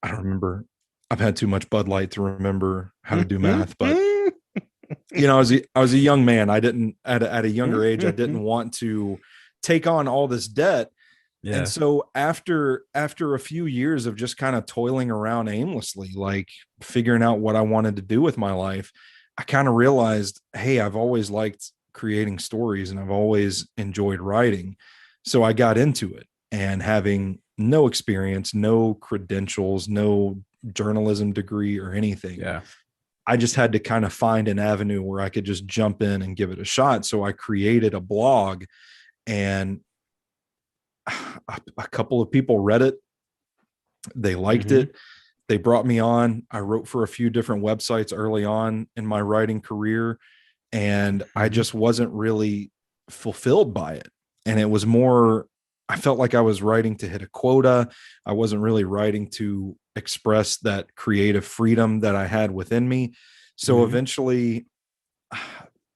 I don't remember. I've had too much Bud Light to remember how to do math, but I was a young man. I didn't at a younger age, I didn't want to take on all this debt. Yeah. And so after a few years of just kind of toiling around aimlessly, like figuring out what I wanted to do with my life, I kind of realized, hey, I've always liked creating stories and I've always enjoyed writing. So I got into it, and having no experience, no credentials, no journalism degree or anything. Yeah. I just had to kind of find an avenue where I could just jump in and give it a shot. So I created a blog, and a couple of people read it. They liked it. They brought me on. I wrote for a few different websites early on in my writing career, and I just wasn't really fulfilled by it. And it was more, I felt like I was writing to hit a quota. I wasn't really writing to express that creative freedom that I had within me. So eventually,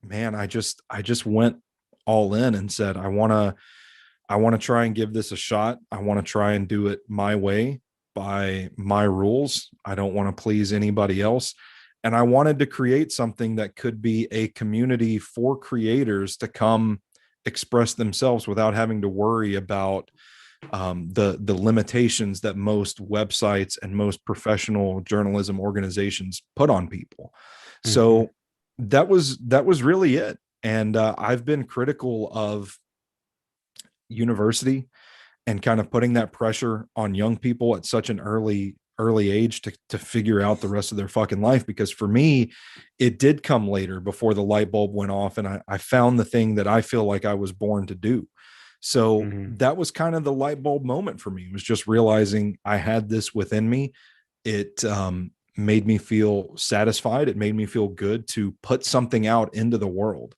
man, I just went all in and said, I want to try and give this a shot. I want to try and do it my way, by my rules. I don't want to please anybody else. And I wanted to create something that could be a community for creators to come express themselves without having to worry about the limitations that most websites and most professional journalism organizations put on people. So that was really it. And I've been critical of university and kind of putting that pressure on young people at such an early age to figure out the rest of their fucking life. Because for me, it did come later, before the light bulb went off, and I found the thing that I feel like I was born to do. So that was kind of the light bulb moment for me. It was just realizing I had this within me. It made me feel satisfied. It made me feel good to put something out into the world,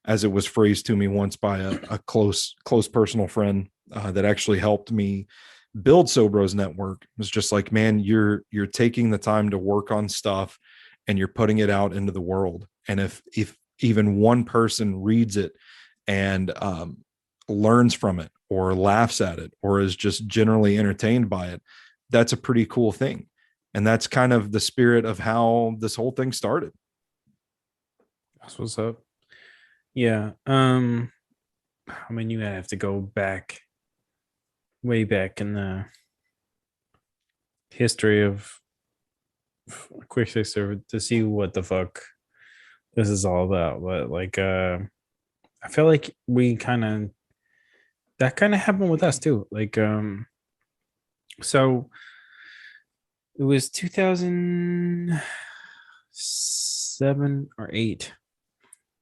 as it was phrased to me once by a close personal friend that actually helped me build SoBro's network. It was just like, man, you're taking the time to work on stuff and you're putting it out into the world. And if even one person reads it and learns from it or laughs at it or is just generally entertained by it, that's a pretty cool thing. And that's kind of the spirit of how this whole thing started. That's what's up. Yeah. I mean, you have to go back, way back in the history of Quick Fixer to see what the fuck this is all about. But like, I feel like that kind of happened with us too. Like, so it was 2007 or 8.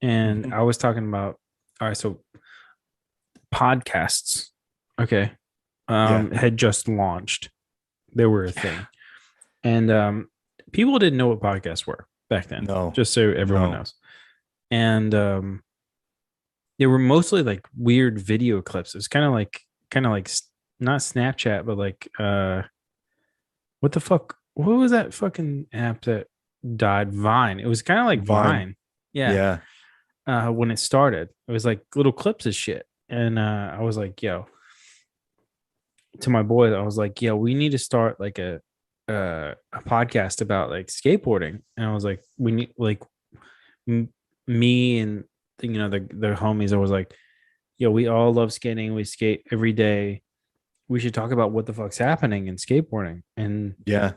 And I was talking about, all right, so podcasts, okay, had just launched. They were a thing. And people didn't know what podcasts were back then. No. Just so everyone knows. And they were mostly like weird video clips. It was kind of like not Snapchat, but like what the fuck? What was that fucking app that died? Vine. It was kind of like Vine. Yeah. When it started, it was like little clips of shit. And I was like, yo, to my boys, I was like, yo, we need to start like a a podcast about like skateboarding, and I was like, we need like me and the homies. I was like, yo, we all love skating. We skate every day. We should talk about what the fuck's happening in skateboarding, and Yeah.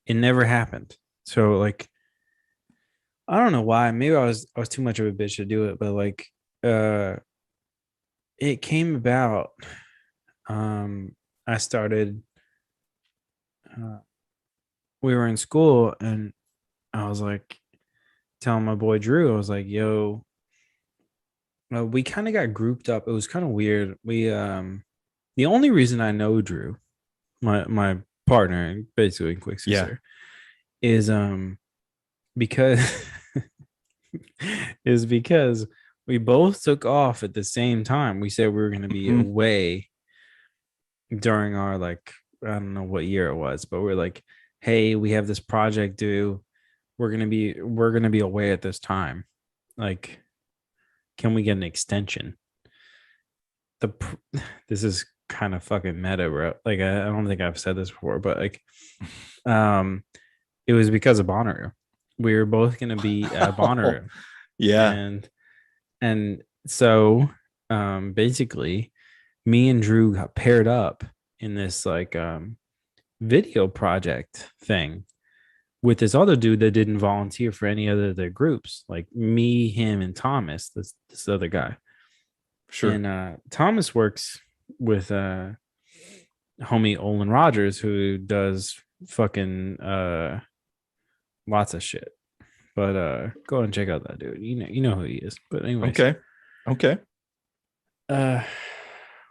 it never happened. So like, I don't know why. Maybe I was too much of a bitch to do it, but like, uh, it came about. I started. Uh, we were in school, and I was like telling my boy Drew, I was like, "Yo, we kind of got grouped up. It was kind of weird. The only reason I know Drew, my partner, and basically quick Yeah. sister, is because is because we both took off at the same time. We said we were going to be Mhm. away during our like, I don't know what year it was, but we're like, hey, we have this project due. We're gonna be away at this time. Like, can we get an extension? The this is kind of fucking meta, bro. Like, I don't think I've said this before, but like, um, it was because of Bonnaroo. We were both gonna be at Bonnaroo, Yeah. and so basically me and Drew got paired up in this like video project thing with this other dude that didn't volunteer for any other of their groups, like me, him, and Thomas, this other guy. Sure. And Thomas works with homie Olin Rogers, who does fucking lots of shit. But go and check out that dude. You know who he is. But anyways, Okay. Okay. uh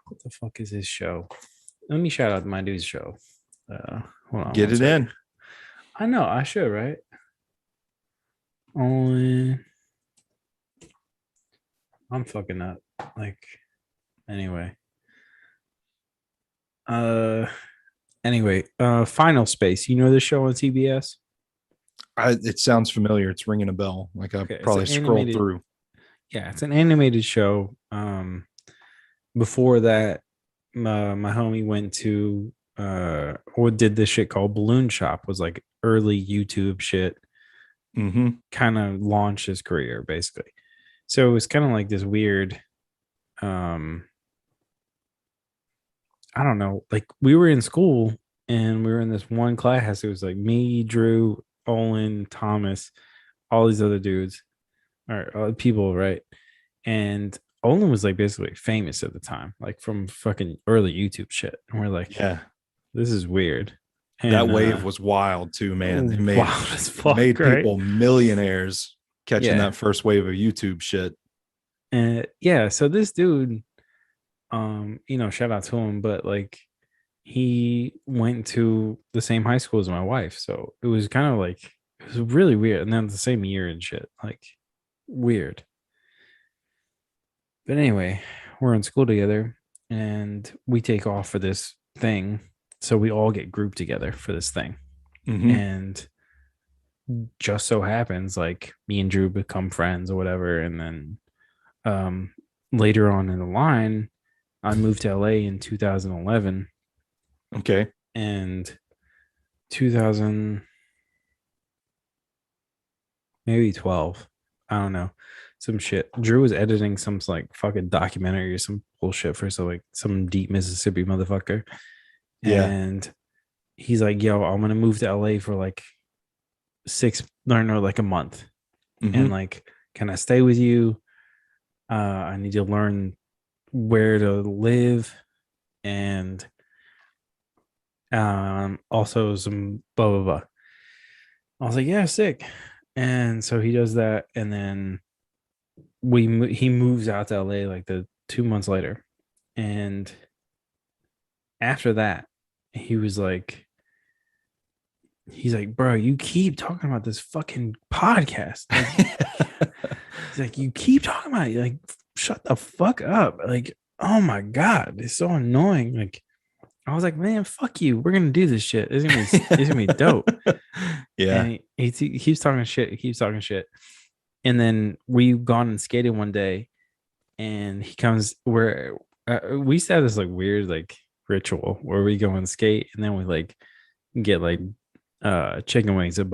what the fuck is his show? Let me shout out my dude's show. Hold on Get one it second. in. I know I should, right? Only I'm fucking up. Like, anyway. Uh Final Space. You know the show on CBS? It sounds familiar. It's ringing a bell. Like I Okay, it's an probably scrolled animated, through. yeah, it's an animated show. Before that, my homie went to or did this shit called Balloon Shop, was like early YouTube shit, Mm-hmm. kind of launched his career basically. So it was kind of like this weird, um I don't know, like we were in school and we were in this one class. It was like me, Drew, Olin, Thomas, all these other dudes or people, right? And Olin was like basically famous at the time, like from fucking early YouTube shit. And we're like, Yeah. this is weird. That And wave was wild too, man. It wild as fuck, made right? people millionaires catching Yeah. that first wave of YouTube shit. And yeah, so this dude, shout out to him, but like he went to the same high school as my wife. So it was kind of like it was really weird. And then the same year and shit. Like weird. But anyway, we're in school together and we take off for this thing. So we all get grouped together for this thing. Mm-hmm. And just so happens like me and Drew become friends or whatever. And then um later on in the line, I moved to LA in 2011 Okay. and 2000 maybe 12. I don't know. Some shit. Drew was editing some like fucking documentary or some bullshit for some deep Mississippi motherfucker. Yeah. And he's like, yo, I'm gonna move to LA for like like a month. And Mm-hmm. like, can I stay with you? I need to learn where to live and also some blah blah blah. I was like, yeah, sick. And so he does that, and then he moves out to LA like the 2 months later, and after that, he was like, he's like, bro, you keep talking about this fucking podcast. Like, he's like, you keep talking about it. Like, shut the fuck up. Like, oh my god, it's so annoying. Like, I was like, man, fuck you. We're gonna do this shit. It's gonna be dope. Yeah. And he keeps talking shit. He keeps talking shit. And then we've gone and skated one day, and he comes we used to have this like weird like ritual where we go and skate, and then we like get like chicken wings at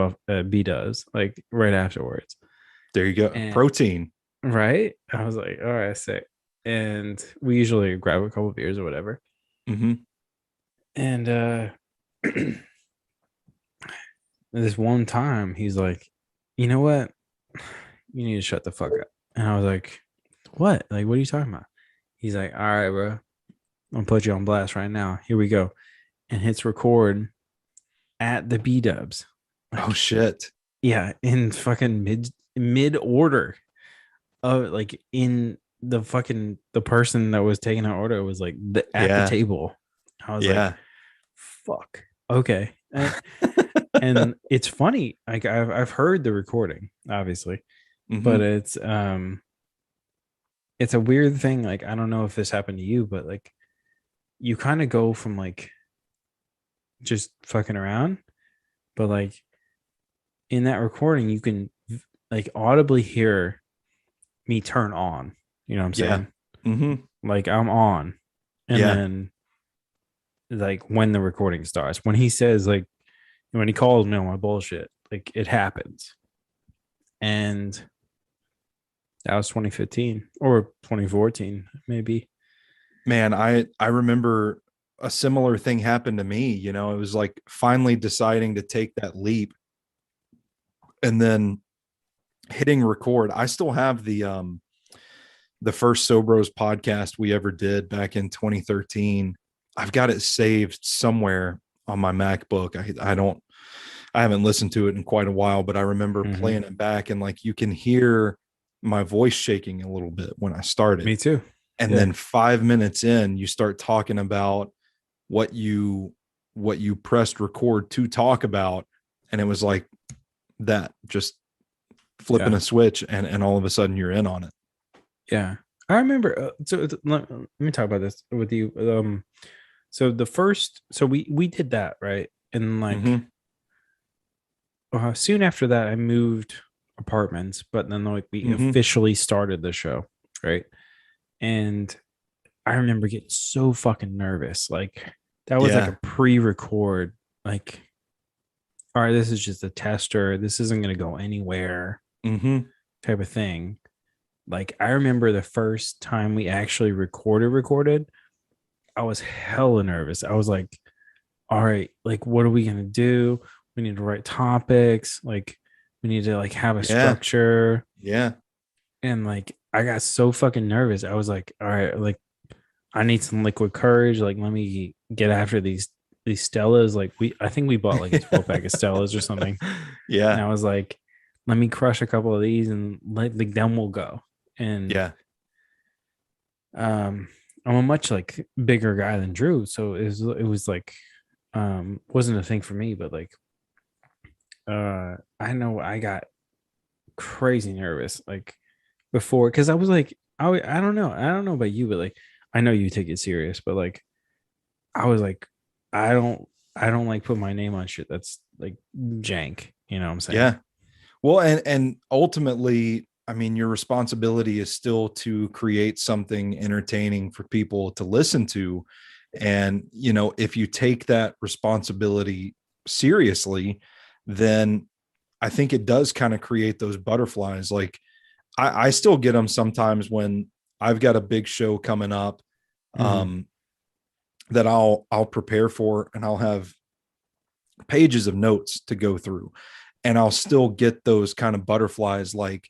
B-Dubs like right afterwards. There you go. And Protein. right, I was like, all right, sick. And we usually grab a couple of beers or whatever. Mm-hmm. And this one time he's like, you know what, you need to shut the fuck up. And I was like, what, like, what are you talking about? He's like, all right, bro, I'm gonna put you on blast right now, here we go. And hits record at the B-Dubs. Like, Oh shit. yeah, in fucking mid order. Like in the person that was taking our order was like at the table. I was like, fuck. Okay. And it's funny. Like I've heard the recording, obviously, but it's a weird thing. Like, I don't know if this happened to you, but like you kind of go from like just fucking around, but like in that recording, you can like audibly hear me turn on. You know what I'm saying? Mm-hmm. Like I'm on. And then like when the recording starts, when he says like when he calls me on my bullshit, like it happens. And that was 2015 or 2014, maybe. Man, I remember a similar thing happened to me. You know, it was like finally deciding to take that leap and then hitting record. I still have the first SoBros podcast we ever did back in 2013. I've got it saved somewhere on my MacBook. I haven't listened to it in quite a while, but I remember playing it back and like you can hear my voice shaking a little bit when I started. Me too. And then 5 minutes in, you start talking about what you pressed record to talk about. And it was like that, just flipping a switch and all of a sudden you're in on it. Yeah. I remember. So let me talk about this with you. So we did that, right? And like soon after that, I moved apartments, but then like we officially started the show, right? And I remember getting so fucking nervous. Like that was like a pre-record, like, all right, this is just a tester. This isn't going to go anywhere type of thing. Like I remember the first time we actually recorded, I was hella nervous. I was like, all right, like what are we going to do? We need to write topics. Like we need to like have a structure. Yeah. And like I got so fucking nervous. I was like, all right, like I need some liquid courage. Like let me get after these Stellas. Like I think we bought like a 12-pack of Stellas or something. Yeah. And I was like, let me crush a couple of these and like then we'll go. And I'm a much like bigger guy than Drew, so it was like wasn't a thing for me, but like I know I got crazy nervous like before, because I was like I don't know about you, but like I know you take it serious, but like I was like I don't like put my name on shit that's like jank, you know what I'm saying? Yeah. Well, and ultimately, I mean, your responsibility is still to create something entertaining for people to listen to. And, you know, if you take that responsibility seriously, then I think it does kind of create those butterflies. Like I still get them sometimes when I've got a big show coming up that I'll prepare for, and I'll have pages of notes to go through, and I'll still get those kind of butterflies. Like,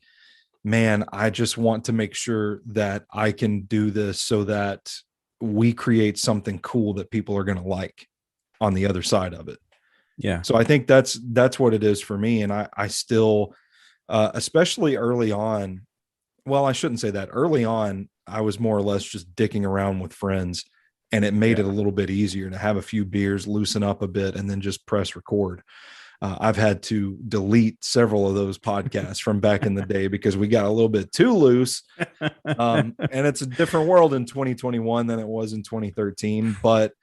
man, I just want to make sure that I can do this so that we create something cool that people are going to like on the other side of it. Yeah. So I think that's what it is for me. And I still, especially early on, well, I shouldn't say that. Early on, I was more or less just dicking around with friends, and it made it a little bit easier to have a few beers, loosen up a bit, and then just press record. I've had to delete several of those podcasts from back in the day because we got a little bit too loose. And it's a different world in 2021 than it was in 2013. But,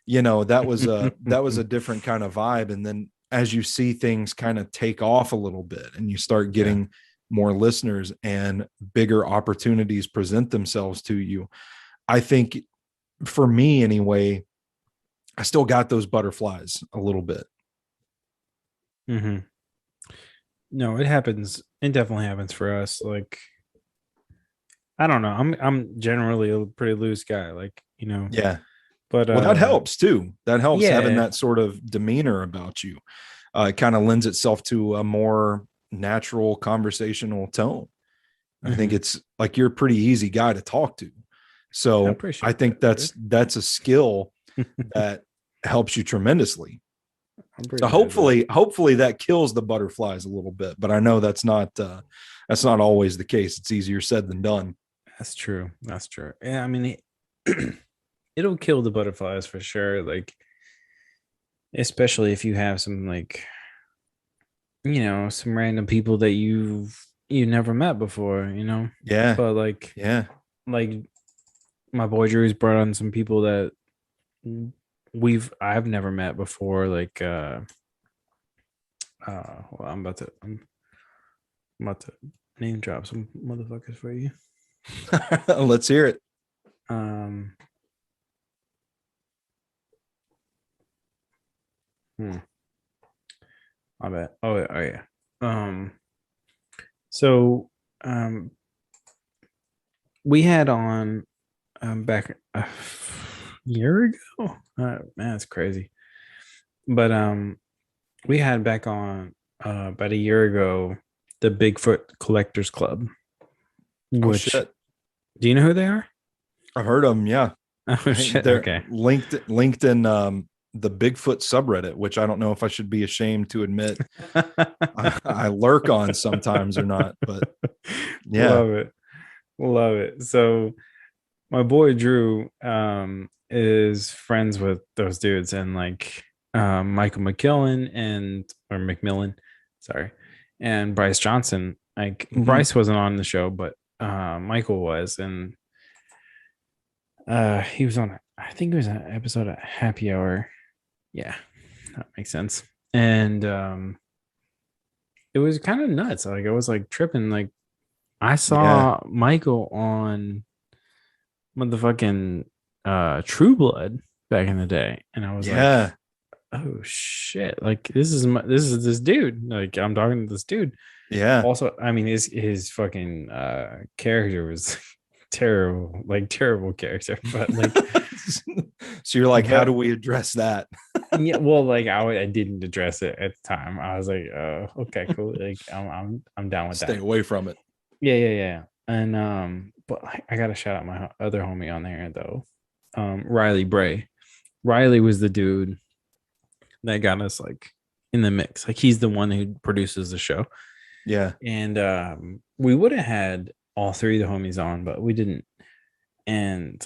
you know, that was a different kind of vibe. And then as you see things kind of take off a little bit and you start getting more listeners and bigger opportunities present themselves to you, I think for me anyway, I still got those butterflies a little bit. Mm-hmm. No, it happens. It definitely happens for us. Like, I don't know. I'm generally a pretty loose guy, like, Yeah. but Well, that helps too. That helps having yeah. that sort of demeanor about you. It kind of lends itself to a more natural conversational tone. I think Mm-hmm. it's like you're a pretty easy guy to talk to. I So I appreciate think that, that's dude. that's a skill that helps you tremendously. I So appreciate that. hopefully that kills the butterflies a little bit, but I know that's not always the case. It's easier said than done. That's true. That's true. Yeah, I mean, it'll kill the butterflies for sure. Like, especially if you have some, like, some random people that you never met before, Yeah. but Yeah. like my boy Drew's brought on some people that I've never met before. Like, well, I'm about to name drop some motherfuckers for you. Let's hear it. Um, hmm, I bet. Oh yeah. Um, so um, we had on back a year ago. Man, it's crazy. But we had back on about a year ago the Bigfoot Collectors Club. Oh Which, shit. do you know who they are? I've heard them. Yeah. Oh shit. They're Okay. linked in the Bigfoot subreddit, which I don't know if I should be ashamed to admit I lurk on sometimes or not, but yeah. Love it. Love it. So my boy Drew is friends with those dudes, and like Michael McKillen and or McMillan, sorry, and Bryce Johnson. Like Mhm. Bryce wasn't on the show, but Michael was, and he was on, I think it was an episode of Happy Hour. Yeah, that makes sense. And it was kind of nuts. Like I was like tripping. Like I Yeah. saw Michael on motherfucking True Blood back in the day, and I was like, Yeah. oh shit, like this is this dude. Like I'm talking to this dude. Yeah. Also, I mean his fucking character was terrible, like terrible character, but like So you're like, how do but we address that? yeah, well, like I didn't address it at the time. I was like, okay, cool. Like I'm down with Stay that. away from it. Yeah. And but I gotta shout out my other homie on there though. Riley Bray. Riley was the dude that got us like in the mix. Like he's the one who produces the show. Yeah. And we would have had all three of the homies on, but we didn't. And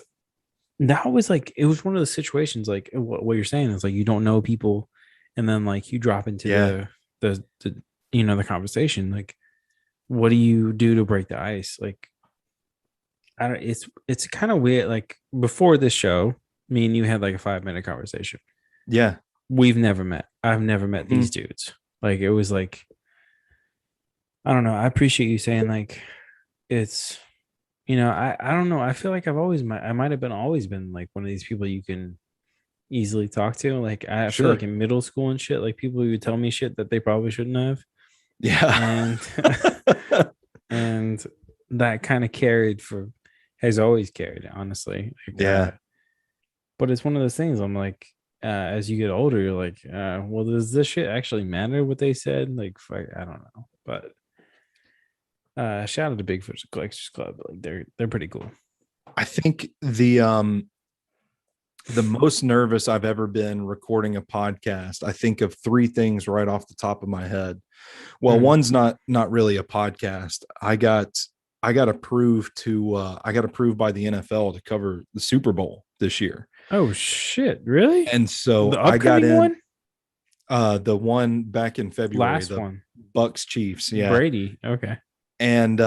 that was like it was one of those situations like what you're saying is like you don't know people, and then like you drop into Yeah. the the conversation. Like, what do you do to break the ice? Like, I don't. It's kind of weird. Like before this show, me and you had like a 5 minute conversation. Yeah. We've never met. I've never met Mhm. these dudes. Like it was like I don't know. I appreciate you saying like it's I don't know. I feel like I might have been always been like one of these people you can easily talk to. Like I feel like Sure. in middle school and shit, like people who would tell me shit that they probably shouldn't have. Yeah. And and that kind of has always carried, honestly. Like Yeah. but it's one of those things I'm like, as you get older, you're like, well, does this shit actually matter what they said? Like fuck, I don't know. But shout out to Bigfoot Collectors Club. Like they're pretty cool. I think the most nervous I've ever been recording a podcast, I think of three things right off the top of my head. Well, Mm. one's not really a podcast. I got approved by the NFL to cover the Super Bowl this year. Oh shit, really? And so The I got upcoming in one? the one back in February, Last the one. Bucks Chiefs, yeah. Brady. Okay. And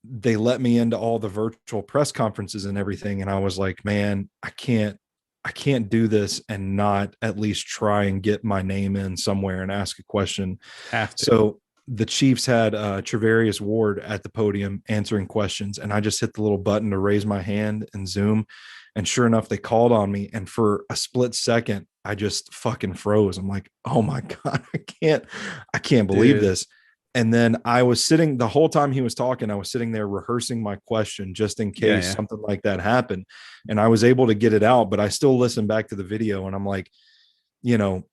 they let me into all the virtual press conferences and everything, and I was like, man, I can't do this and not at least try and get my name in somewhere and ask a question. Have to. So the Chiefs had Trevarius Ward at the podium answering questions, and I just hit the little button to raise my hand and Zoom. And sure enough, they called on me. And for a split second, I just fucking froze. I'm like, oh my God, I can't believe Dude. this. And then I was sitting the whole time he was talking, I was sitting there rehearsing my question just in case Yeah. something like that happened. And I was able to get it out, but I still listen back to the video and I'm like, you know,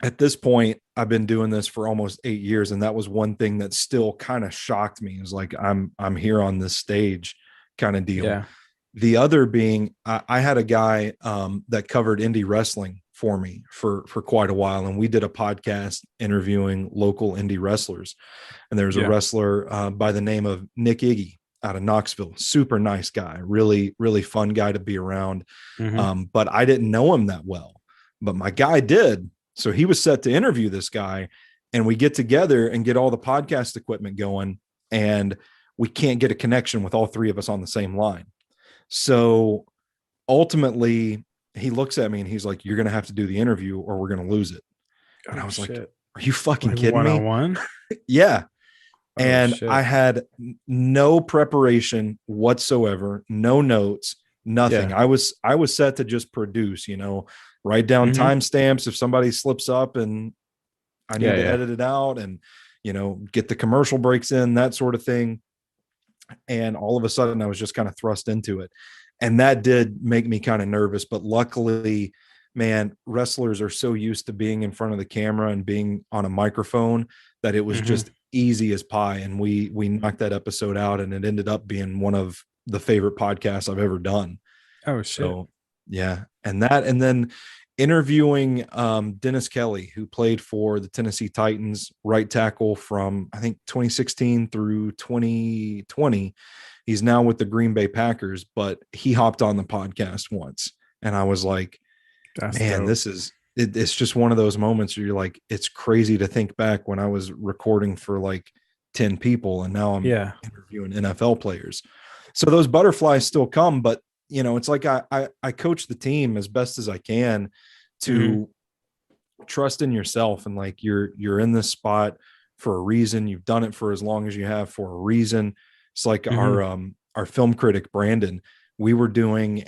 at this point, I've been doing this for almost 8 years. And that was one thing that still kind of shocked me. It was like, I'm here on this stage kind of deal. Yeah. The other being, I had a guy that covered indie wrestling for me for quite a while, and we did a podcast interviewing local indie wrestlers. And there was a wrestler by the name of Nick Iggy out of Knoxville, super nice guy, really, really fun guy to be around. But I didn't know him that well, but my guy did. So he was set to interview this guy, and we get together and get all the podcast equipment going, and we can't get a connection with all three of us on the same line. So ultimately he looks at me and he's like, you're going to have to do the interview or we're going to lose it. And I was like, are you fucking kidding me? One-on-one? Yeah. And I had no preparation whatsoever, no notes, nothing. I was set to just produce, write down timestamps if somebody slips up and I need to edit it out and, get the commercial breaks in, that sort of thing. And all of a sudden I was just kind of thrust into it. And that did make me kind of nervous, but luckily, man, wrestlers are so used to being in front of the camera and being on a microphone that it was just easy as pie. And we knocked that episode out, and it ended up being one of the favorite podcasts I've ever done. Oh shit. So yeah. And then interviewing Dennis Kelly, who played for the Tennessee Titans, right tackle from I think 2016 through 2020. He's now with the Green Bay Packers, but he hopped on the podcast once, and I was like, man, this is it's just one of those moments where you're like, it's crazy to think back when I was recording for like 10 people and now I'm interviewing NFL players. So those butterflies still come, but it's like I coach the team as best as I can to trust in yourself, and like you're in this spot for a reason. You've done it for as long as you have for a reason. It's like our film critic Brandon. We were doing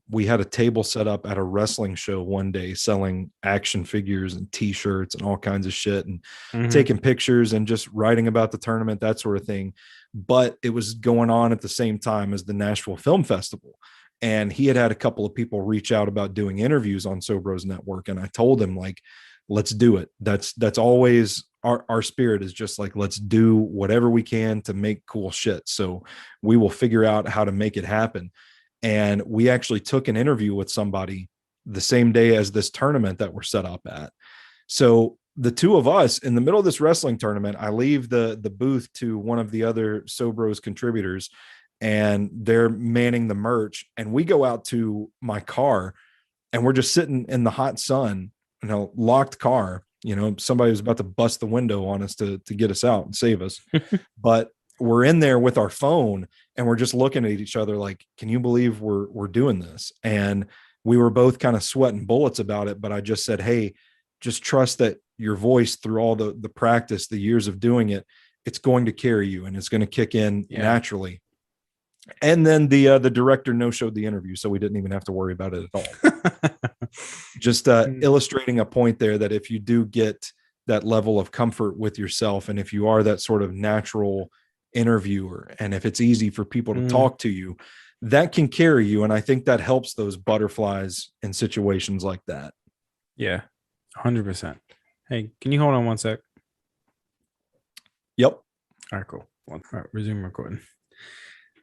we had a table set up at a wrestling show one day selling action figures and t-shirts and all kinds of shit and taking pictures and just writing about the tournament, that sort of thing. But it was going on at the same time as the Nashville Film Festival. And he had a couple of people reach out about doing interviews on SoBro's network. And I told him, like, let's do it. That's always our spirit, is just like, let's do whatever we can to make cool shit. So we will figure out how to make it happen. And we actually took an interview with somebody the same day as this tournament that we're set up at. So the two of us in the middle of this wrestling tournament, I leave the booth to one of the other SoBros contributors, and they're manning the merch. And we go out to my car, and we're just sitting in the hot sun, locked car. Somebody was about to bust the window on us to get us out and save us. But we're in there with our phone, and we're just looking at each other like, can you believe we're doing this? And we were both kind of sweating bullets about it. But I just said, hey, just trust that your voice, through all the practice, the years of doing it, it's going to carry you and it's going to kick in naturally. And then the director no-showed the interview, so we didn't even have to worry about it at all. Just illustrating a point there that if you do get that level of comfort with yourself, and if you are that sort of natural interviewer, and if it's easy for people to talk to you, that can carry you. And I think that helps those butterflies in situations like that. Yeah, 100%. Hey, can you hold on one sec? Yep. All right, cool. All right, resume recording.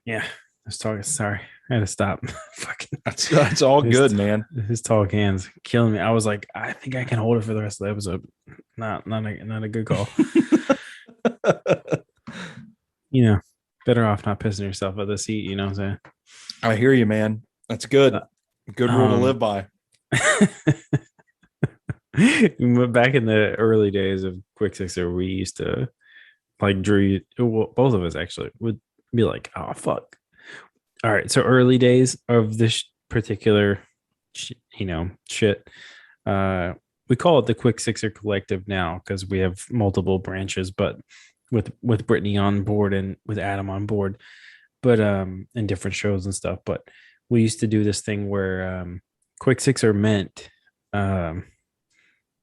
Yeah, let's talk. Sorry, I had to stop. Fucking, that's all good, man. His talk hands killing me. I was like, I think I can hold it for the rest of the episode. Not a good call. Better off not pissing yourself at the seat. You know what I'm saying? I hear you, man. That's good. Good rule to live by. Back in the early days of Quick Sixer, we used to, like, Drew, both of us actually would be like, oh fuck, all right, so early days of this particular shit, we call it the Quick Sixer Collective now because we have multiple branches, but with Brittany on board and with Adam on board, but in different shows and stuff. But we used to do this thing where Quick Sixer meant um,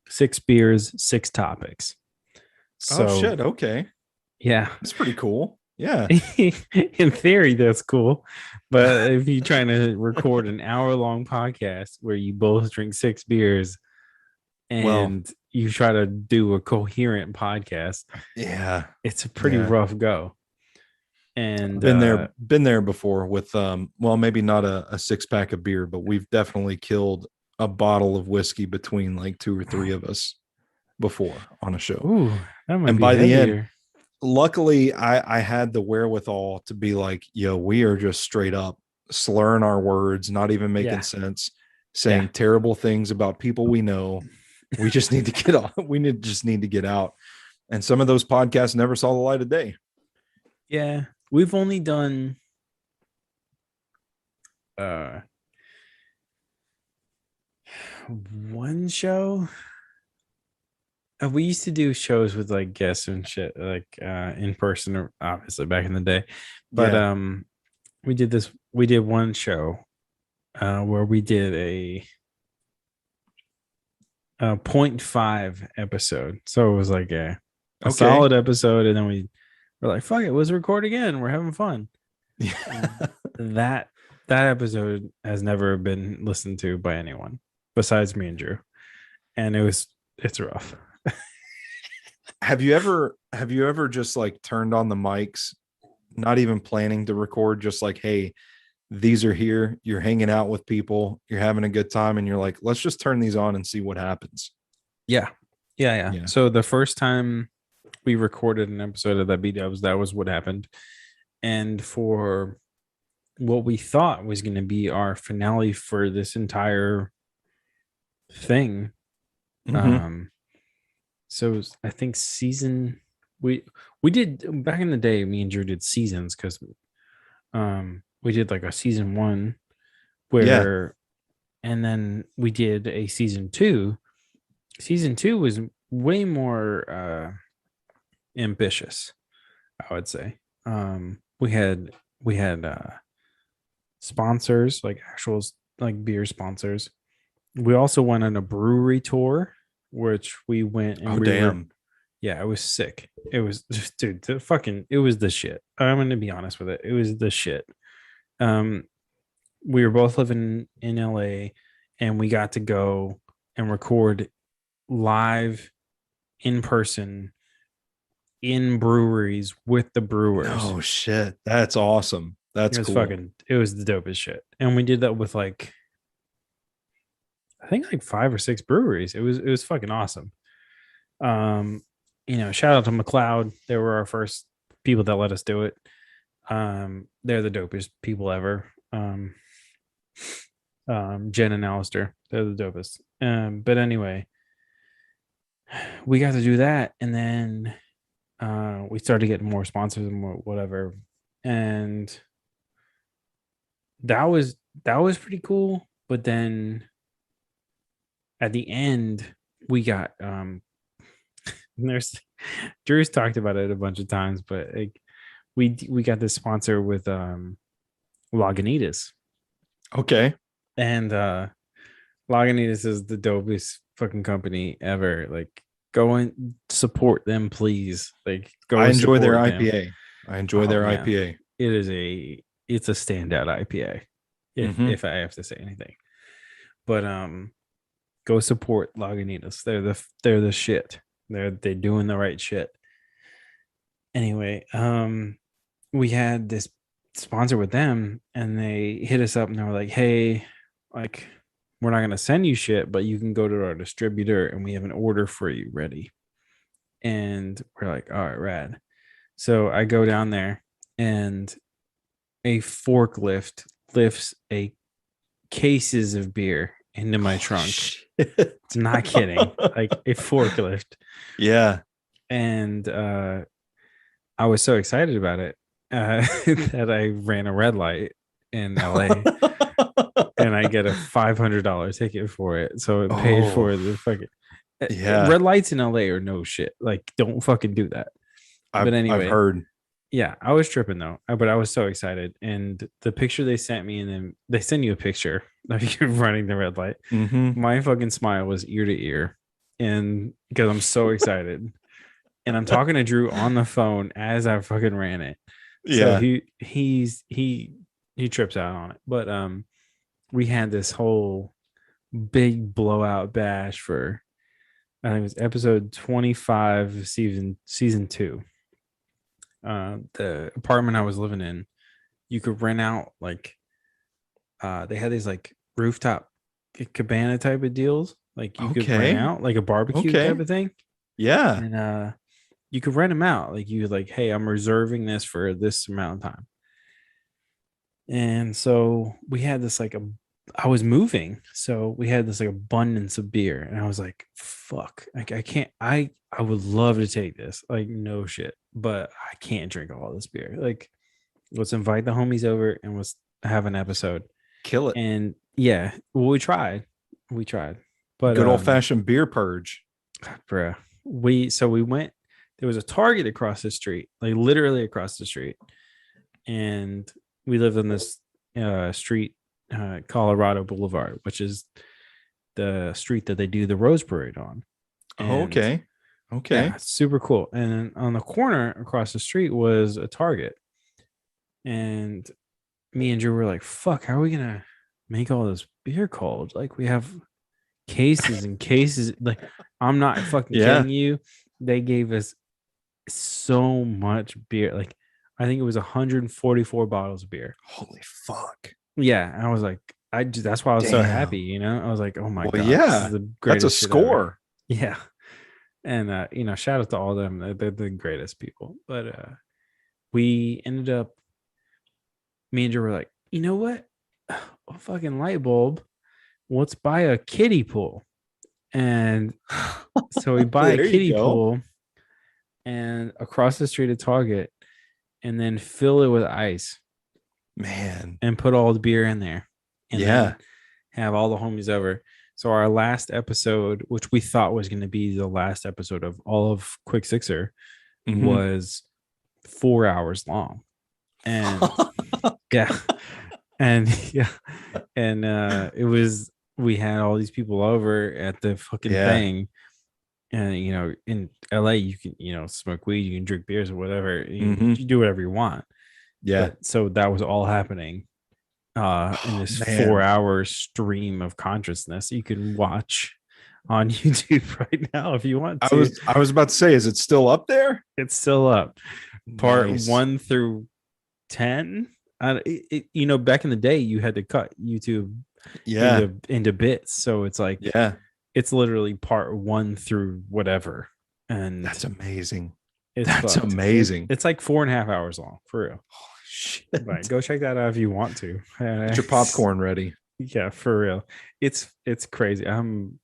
6 beers, 6 topics. Oh So shit. Okay. yeah, That's pretty cool. Yeah. in theory, that's cool. But if you're trying to record an hour-long podcast where you both drink 6 beers Well, and you try to do a coherent podcast, yeah. it's a pretty Yeah. rough go. And Been there before with well, maybe not a 6-pack of beer, but we've definitely killed a bottle of whiskey between like 2 or 3 of us before on a show. ooh, that might And be by the end, heavier. luckily I had the wherewithal to be like, yo, we are just straight up slurring our words, not even making Yeah. sense, saying Yeah. terrible things about people we know. We just need to get off. Just need to get out. And some of those podcasts never saw the light of day. Yeah. We've only done one show. We used to do shows with like guests and shit, like in person, or obviously back in the day. But Yeah. we did one show where we did a 0.5 episode. So it was like a Okay. solid episode, and then we're like, fuck it, let's record again. We're having fun. Yeah. That episode has never been listened to by anyone besides me and Drew. And it's rough. Have you ever just like turned on the mics, not even planning to record, just like, hey, these are here, you're hanging out with people, you're having a good time, and you're like, let's just turn these on and see what happens. Yeah. So the first time we recorded an episode of that B-Dubs, that was what happened. And for what we thought was going to be our finale for this entire thing, so I think we did back in the day, me and Drew did seasons, because we did like a season 1 where and then we did a season 2. Season 2 was way more ambitious, I would say. We had sponsors, like actual like beer sponsors. We also went on a brewery tour, which we went and yeah, it was sick. It was just, dude, it was the shit. I'm gonna be honest with it. It was the shit. We were both living in LA, and we got to go and record live in person in breweries with the brewers. Oh shit, that's awesome. That's cool. It was the dopest shit. And we did that with like, I think like 5 or 6 breweries. It was fucking awesome. Shout out to McLeod. They were our first people that let us do it. They're the dopest people ever. Jen and Alistair, they're the dopest. But anyway, we got to do that, and then we started getting more sponsors and more whatever, and that was pretty cool. But then at the end, we got there's Drew's talked about it a bunch of times, but like we got this sponsor with Lagunitas. Okay. And Lagunitas is the dopest fucking company ever. Like, go and support them, please. Like, go. I enjoy their IPA. I enjoy their man. IPA. It's a standout IPA, if I have to say anything. But go support Lagunitas. They're the shit. They're doing the right shit. Anyway, we had this sponsor with them, and they hit us up and they were like, hey, like, we're not going to send you shit, but you can go to our distributor and we have an order for you ready. And we're like, all right, rad. So I go down there, and a forklift lifts cases of beer into my trunk. Shit. Not kidding. Like a forklift. Yeah. And I was so excited about it that I ran a red light in LA. And I get a $500 ticket for it. So it paid for the fucking red lights in LA are no shit. Like, don't fucking do that. But anyway, I've heard. Yeah, I was tripping though, but I was so excited. And the picture they sent me, and then they send you a picture of you running the red light. Mm-hmm. My fucking smile was ear to ear, and because I'm so excited, and I'm talking to Drew on the phone as I fucking ran it. So Yeah. he trips out on it, but we had this whole big blowout bash for I think it was episode 25 of season 2. The apartment I was living in, you could rent out like they had these like rooftop cabana type of deals. Like you could rent Okay. out like a barbecue Okay. type of thing. Yeah. And you could rent them out. Like you like, hey, I'm reserving this for this amount of time. And so we had this like I was moving, so we had this like abundance of beer, and I was like, "Fuck, like I can't. I would love to take this, like no shit, but I can't drink all this beer. Like, let's invite the homies over and let's have an episode." Kill it. And yeah, well, we tried, but Good old fashioned beer purge. bruh, we went. There was a Target across the street, like literally across the street, and we lived on this street, Colorado Boulevard, which is the street that they do the Rose Parade on. And Okay. Okay. yeah, super cool. And on the corner across the street was a Target. And me and Drew were like, fuck, how are we gonna make all this beer cold? Like we have cases and cases. Like, I'm not fucking Yeah. kidding you. They gave us so much beer. Like, I think it was 144 bottles of beer. Holy fuck. Yeah. I was like, that's why I was so Damn. happy, you know? I was like, oh my Well, God, this yeah. is the That's greatest a shit ever. score. Yeah. And shout out to all of them. They're the greatest people. But we ended up, me and Drew were like, you know what? A fucking light bulb. Let's buy a kiddie pool. And so we buy a There you kiddie go. pool and across the street at Target, and then fill it with ice Man. and put all the beer in there. And Yeah. then have all the homies over. So our last episode, which we thought was going to be the last episode of all of Quick Sixer, Mhm. was 4 hours long. And yeah. And yeah. And it was, we had all these people over at the fucking thing. And in LA, you can, smoke weed, you can drink beers or whatever. You do whatever you want. Yeah. But, so that was all happening in this 4 hour stream of consciousness you can watch on YouTube right now if you want to. I was about to say, is it still up there? It's still up. Part Nice. 1 through 10. Back in the day, you had to cut YouTube into bits. So it's like, it's literally part 1 through whatever. And that's amazing. That's amazing. It's like 4.5 hours long, for real. Shit. Right, go check that out if you want to. Get your popcorn ready. Yeah, for real. It's crazy. I'm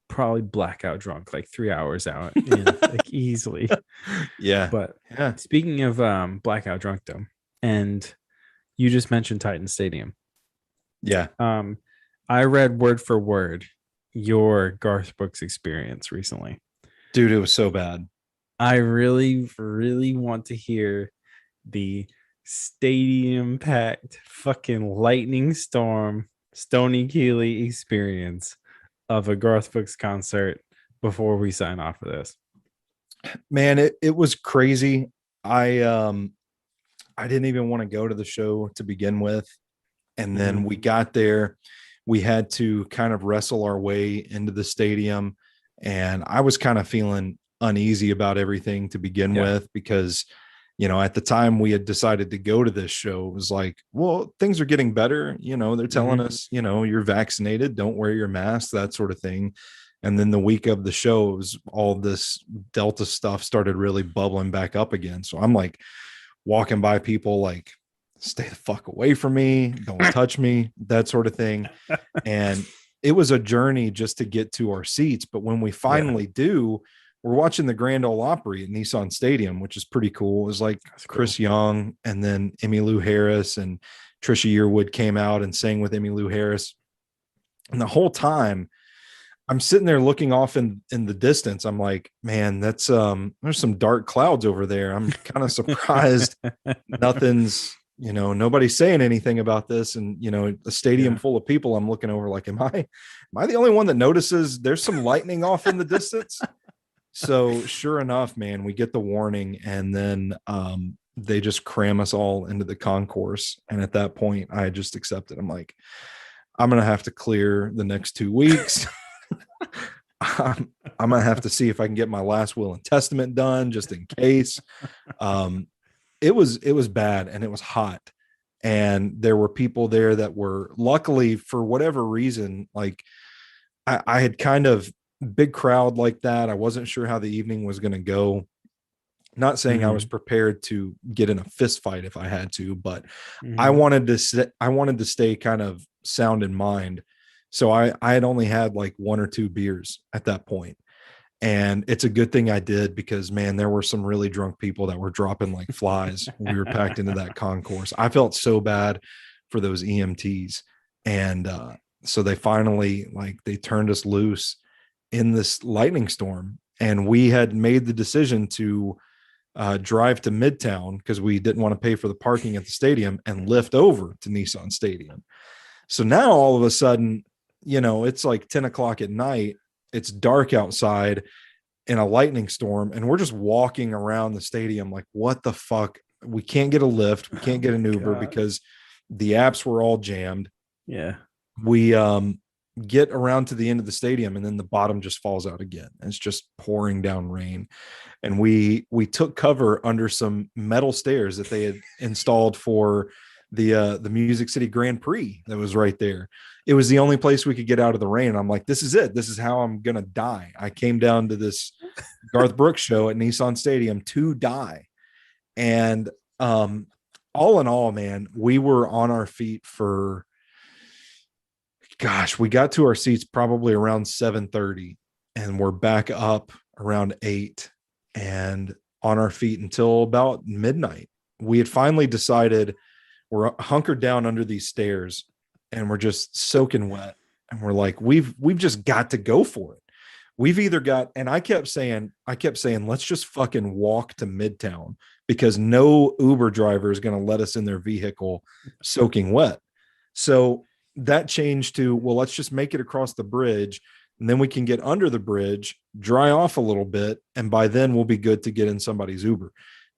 probably blackout drunk, like 3 hours out, like easily. Yeah. But speaking of blackout drunk though, and you just mentioned Titan Stadium. Yeah. I read word for word your Garth Brooks experience recently. Dude, it was so bad. I really, really want to hear the stadium packed fucking lightning storm Stoney Keeley experience of a Garth Brooks concert before we sign off of this. Man, it was crazy. I didn't even want to go to the show to begin with. And then we got there. We had to kind of wrestle our way into the stadium. And I was kind of feeling uneasy about everything to begin with, because at the time we had decided to go to this show, it was like, well, things are getting better. They're telling us, you're vaccinated, don't wear your mask, that sort of thing. And then the week of the shows, all this Delta stuff started really bubbling back up again. So I'm like walking by people like, stay the fuck away from me, don't touch me, that sort of thing. And it was a journey just to get to our seats. But when we finally do, we're watching the Grand Ole Opry at Nissan Stadium, which is pretty cool. It was like Chris Young, and then Emmylou Harris and Trisha Yearwood came out and sang with Emmylou Harris. And the whole time I'm sitting there looking off in the distance. I'm like, man, that's there's some dark clouds over there. I'm kind of surprised nothing's, nobody's saying anything about this. And a stadium full of people, I'm looking over like, am I the only one that notices there's some lightning off in the distance? So sure enough, man, we get the warning, and then they just cram us all into the concourse. And at that point, I just accepted. I'm like, I'm gonna have to clear the next 2 weeks. I'm gonna have to see if I can get my last will and testament done just in case. It was bad, and it was hot, and there were people there that were, luckily for whatever reason, like I had kind of big crowd like that. I wasn't sure how the evening was going to go. Not saying I was prepared to get in a fist fight if I had to, but I wanted to stay kind of sound in mind. So I had only had like 1 or 2 beers at that point. And it's a good thing I did, because man, there were some really drunk people that were dropping like flies when we were packed into that concourse. I felt so bad for those EMTs. And so they finally, like, they turned us loose in this lightning storm. And we had made the decision to drive to Midtown, because we didn't want to pay for the parking at the stadium, and lift over to Nissan Stadium. So now all of a sudden, it's like 10 o'clock at night. It's dark outside in a lightning storm, and we're just walking around the stadium like, what the fuck? We can't get a lift. We can't get an Uber because the apps were all jammed. Yeah. We get around to the end of the stadium, and then the bottom just falls out again. And it's just pouring down rain. And we took cover under some metal stairs that they had installed for the Music City Grand Prix that was right there. It was the only place we could get out of the rain. And I'm like, this is it. This is how I'm going to die. I came down to this Garth Brooks show at Nissan Stadium to die. And all in all, man, we were on our feet for, we got to our seats probably around 7:30, and we're back up around 8 and on our feet until about midnight. We had finally decided we're hunkered down under these stairs, and we're just soaking wet. And we're like, we've just got to go for it. We've either got, and I kept saying, let's just fucking walk to Midtown, because no Uber driver is going to let us in their vehicle soaking wet. So that changed to, well, let's just make it across the bridge, and then we can get under the bridge, dry off a little bit, and by then we'll be good to get in somebody's Uber.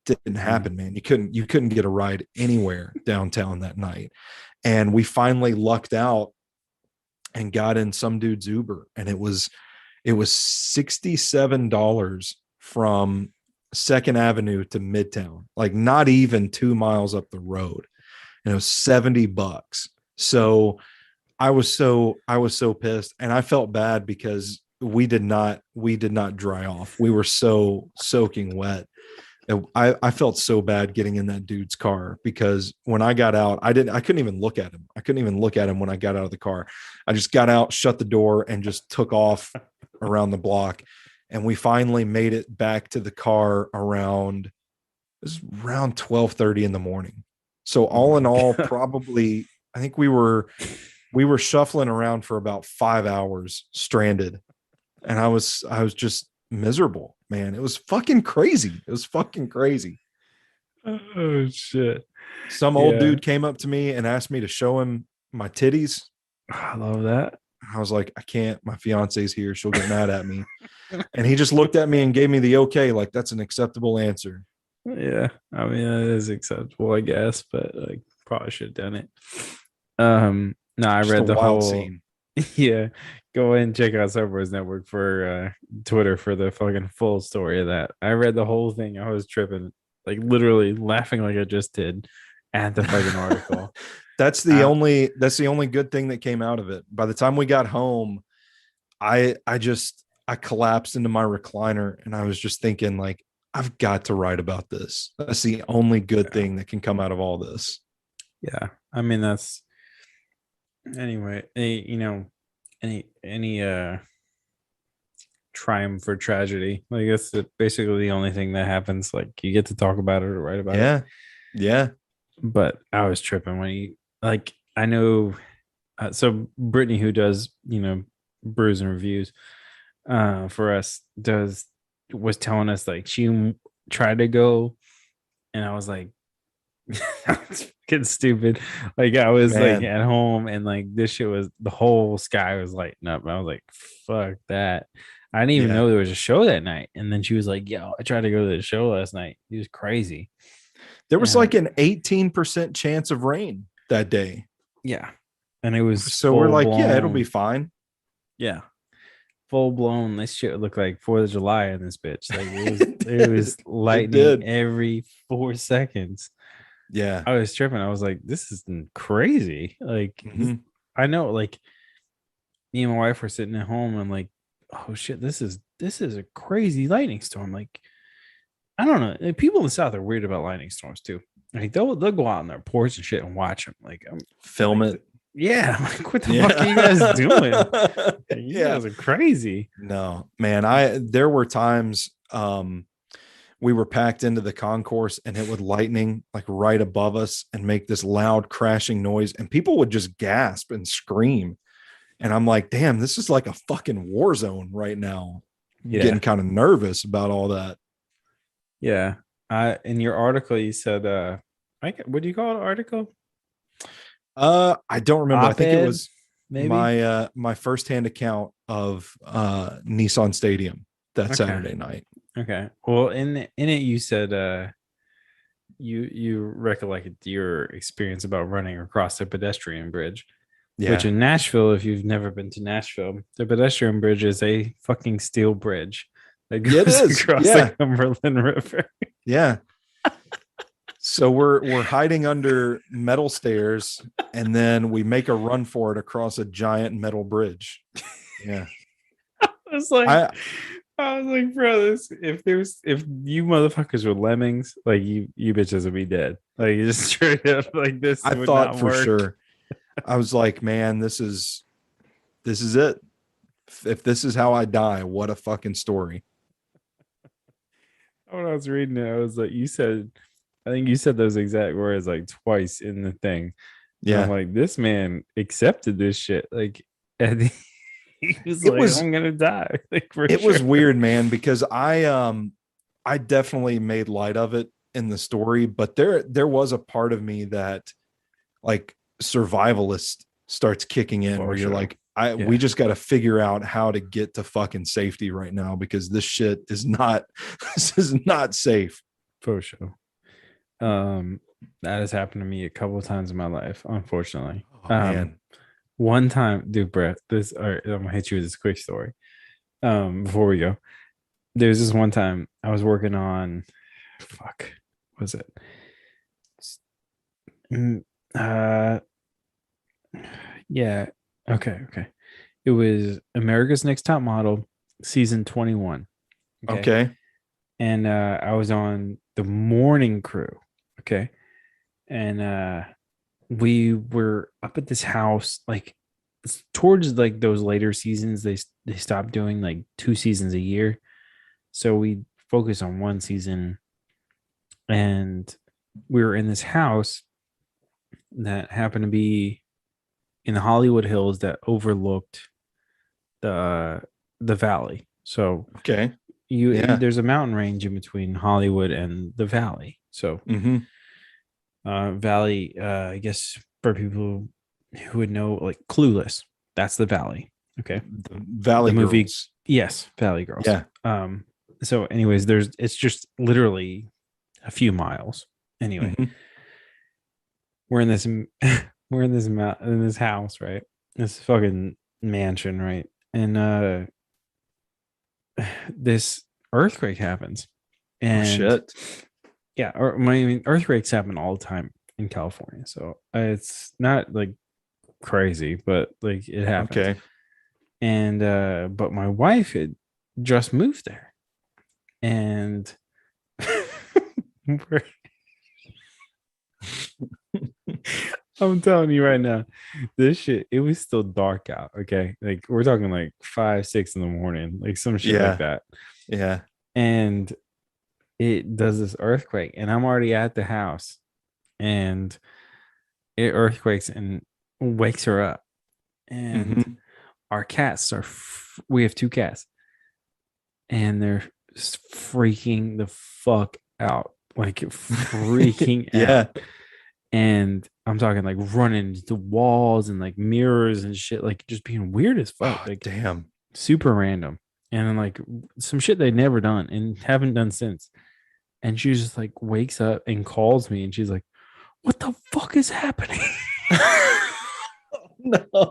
Didn't happen, man. You couldn't get a ride anywhere downtown that night. And we finally lucked out and got in some dude's Uber, and it was $67 from 2nd Avenue to Midtown, like not even 2 miles up the road. And it was $70. So I was so pissed, and I felt bad because we did not dry off. We were so soaking wet. I felt so bad getting in that dude's car, because when I got out, I couldn't even look at him. I couldn't even look at him when I got out of the car. I just got out, shut the door, and just took off around the block. And we finally made it back to the car around 12:30 in the morning. So all in all, probably, I think we were shuffling around for about 5 hours stranded. And I was just miserable, man. It was fucking crazy. Oh shit. Some old dude came up to me and asked me to show him my titties. I love that. I was like, I can't. My fiance's here. She'll get mad at me. And he just looked at me and gave me the okay, like that's an acceptable answer. Yeah. I mean, that is acceptable, I guess, but like probably should have done it. No, I just read the whole scene. Yeah. Go and check out SoBro's Network for Twitter for the fucking full story of that. I read the whole thing. I was tripping, like literally laughing like I just did at the fucking article. That's the only good thing that came out of it. By the time we got home, I collapsed into my recliner, and I was just thinking, like, I've got to write about this. That's the only good thing that can come out of all this. Yeah. I mean, that's anyway, any triumph or tragedy, like that's basically the only thing that happens. Like you get to talk about it or write about it. Yeah. But I was tripping when I know so Brittany, who does Brews and Reviews for us was telling us like she tried to go, and I was like, that's fucking stupid. Like I was like Man, at home, and like this shit was the whole sky was lighting up. I was like, fuck that. I didn't even yeah. know there was a show that night. And then she was like, yo, I tried to go to the show last night. It was crazy. There was And like an 18% chance of rain that day. yeah. And it was So we're full like, yeah, it'll be blown. fine. Yeah. Full blown. This shit looked like 4th of July in this bitch. Like it it did. was It lightning did. every 4 seconds. Yeah. I was tripping. I was like, this is crazy. Like Hmm. I know, like me and my wife were sitting at home and like, oh shit, this is a crazy lightning storm. Like, I don't know. People in the South are weird about lightning storms too. Like they'll go out on their porch and shit and watch them. Like I'm Film like, it. yeah, like what the fuck are you guys doing? Yeah. Like, you Yeah. guys are crazy. No, man. There were times we were packed into the concourse and it would lightning like right above us and make this loud crashing noise, and people would just gasp and scream. And I'm like, damn, this is like a fucking war zone right now. Yeah, Getting kind of nervous about all that. yeah. In your article, you said, what do you call it? Article? I don't remember. I think it Op-ed, was maybe. my firsthand account of Nissan Stadium that Okay, Saturday night. okay. Well, in it, you said, you recollected your experience about running across the pedestrian bridge. Which Yeah, in Nashville, if you've never been to Nashville, the pedestrian bridge is a fucking steel bridge that yeah, it goes is. across the Yeah, Cumberland River. yeah. So we're hiding under metal stairs, and then we make a run for it across a giant metal bridge. Yeah, I was like, I bro, if you motherfuckers were lemmings, like you bitches would be dead. Like you just straight up, like this I would thought not for work. sure. I was like, man, this is it. If this is how I die, what a fucking story. When I was reading it, I was like, I think you said those exact words like twice in the thing. And I'm Yeah, like, this man accepted this shit. Like, and he was it like, was I'm gonna die, like for it sure. was weird, man, because I definitely made light of it in the story, but there was a part of me that like survivalist starts kicking in For where you're sure. like, we Yeah, just got to figure out how to get to fucking safety right now, because this shit is not this is not safe. for sure. Um, that has happened to me a couple of times in my life, unfortunately. Oh man. One time, dude, Brett, this, all right, I'm gonna hit you with this quick story. Before we go, there's this one time I was working on, fuck, what was it? Mm, Uh, yeah, okay. It was America's Next Top Model, season 21. Okay, Okay. and I was on the morning crew. Okay, and we were up at this house like towards like those later seasons. They stopped doing like 2 seasons a year, so we focused on one season, and we were in this house that happened to be in the Hollywood Hills that overlooked the the valley. So Okay. you Yeah. there's a mountain range in between Hollywood and the valley. So Mm-hmm. valley, I guess for people who would know, like Clueless, that's the valley. Okay, The the Valley movie, Girls. yes, Valley Girls. Yeah. So anyways, it's just literally a few miles. Anyway, Mm-hmm. we're in this in this house, right? This fucking mansion, right? And this earthquake happens, Oh and shit. yeah, or I mean, earthquakes happen all the time in California, so it's not like crazy, but like it happens. Okay. And but my wife had just moved there, and I'm telling you right now, this shit, it was still dark out. Okay. Like we're talking like 5, 6 in the morning, like some shit like Yeah. that. Yeah. And it does this earthquake, and I'm already at the house, and it earthquakes and wakes her up. And Mm-hmm. our cats are, we have two cats, and they're freaking the fuck out, like freaking Yeah. out. And I'm talking like running into walls and like mirrors and shit, like just being weird as fuck, Oh, like damn. super random. And then like some shit they'd never done and haven't done since. And she just like wakes up and calls me and she's like, "What the fuck is happening?" No.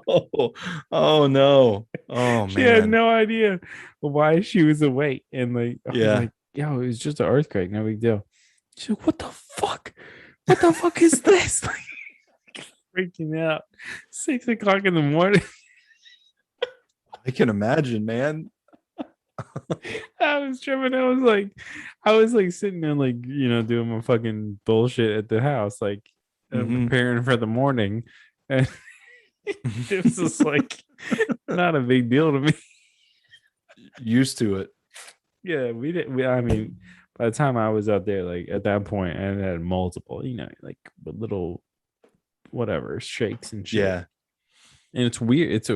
Oh no. Oh She had man. no idea why she was awake. And like, I was Yeah. like, "Yo, it was just an earthquake, no big deal." She's like, "What the fuck? What the fuck is this?" Like, freaking out. 6 o'clock in the morning. I can imagine, man. I was tripping. I was like sitting there, like, doing my fucking bullshit at the house, like Mhm. preparing for the morning. And it was just like not a big deal to me. Used to it. Yeah, we did. I mean, by the time I was out there, like at that point, I had multiple, like little whatever shakes and shit. Yeah. And it's weird.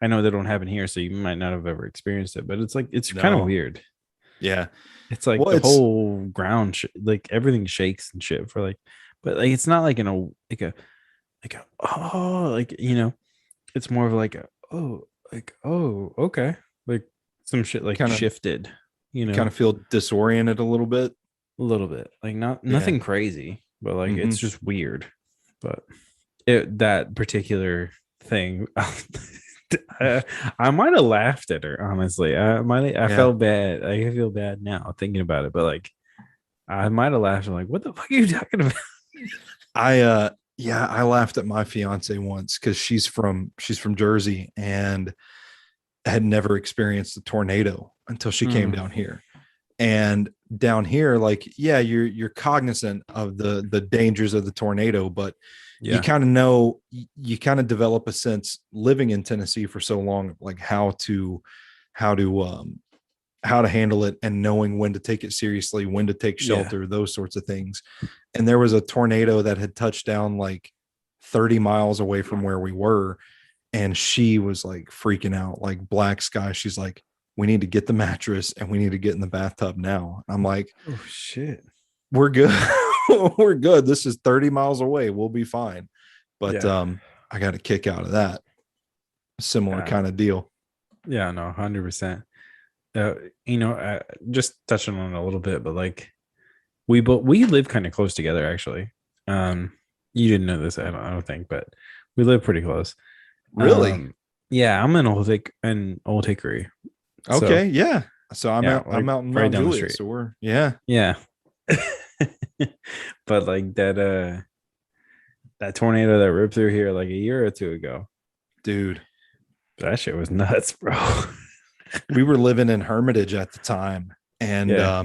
I know they don't happen here, so you might not have ever experienced it, but it's like it's kind of No. weird. Yeah. It's like Well, the it's whole ground, like everything shakes and shit for like, but like it's not like in a oh, like it's more of like a oh, like oh, okay, like some shit like kind of shifted, you kind of feel disoriented a little bit. a little bit, like Yeah. nothing crazy, but like it's Mhm. just weird. But that particular thing, I might have laughed at her, honestly. I Yeah. felt bad. I feel bad now thinking about it, but like I might have laughed. I'm like, what the fuck are you talking about? I laughed at my fiance once because she's from Jersey and had never experienced a tornado until she came Mm, down here. And down here, like, yeah, you're cognizant of the dangers of the tornado, but you yeah, kind of know, you kind of develop a sense living in Tennessee for so long, like how to how to handle it and knowing when to take it seriously, when to take yeah. shelter, those sorts of things. And there was a tornado that had touched down like 30 miles away from where we were. And she was like freaking out, like black sky. She's like, we need to get the mattress and we need to get in the bathtub now. I'm like, Oh shit. we're good. We're good. This is 30 miles away. We'll be fine. But Yeah. I got a kick out of that. Similar Yeah. kind of deal. Yeah. No, 100%. Just touching on it a little bit, but like we live kind of close together, actually. Um, you didn't know this, I don't think, but we live pretty close. Really? Yeah, I'm in Old Hickory. So Okay. Yeah. So yeah, I'm like out in right Mount down the Juliet. street. So we're, yeah, Yeah. But like that tornado that ripped through here like a year or two ago, dude. that shit was nuts, bro. We were living in Hermitage at the time, and Yeah.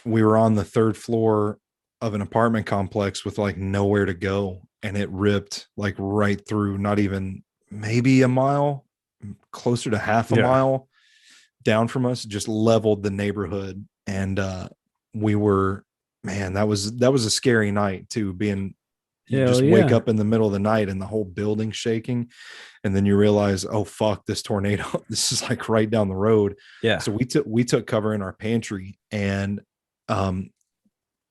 we were on the third floor of an apartment complex with like nowhere to go, and it ripped like right through, not even maybe a mile, closer to half a Yeah. mile down from us, just leveled the neighborhood. And we were, man, that was a scary night too, being, you Hell just wake yeah. up in the middle of the night and the whole building shaking, and then you realize, oh fuck, this tornado, this is like right down the road. Yeah. So we took cover in our pantry, and um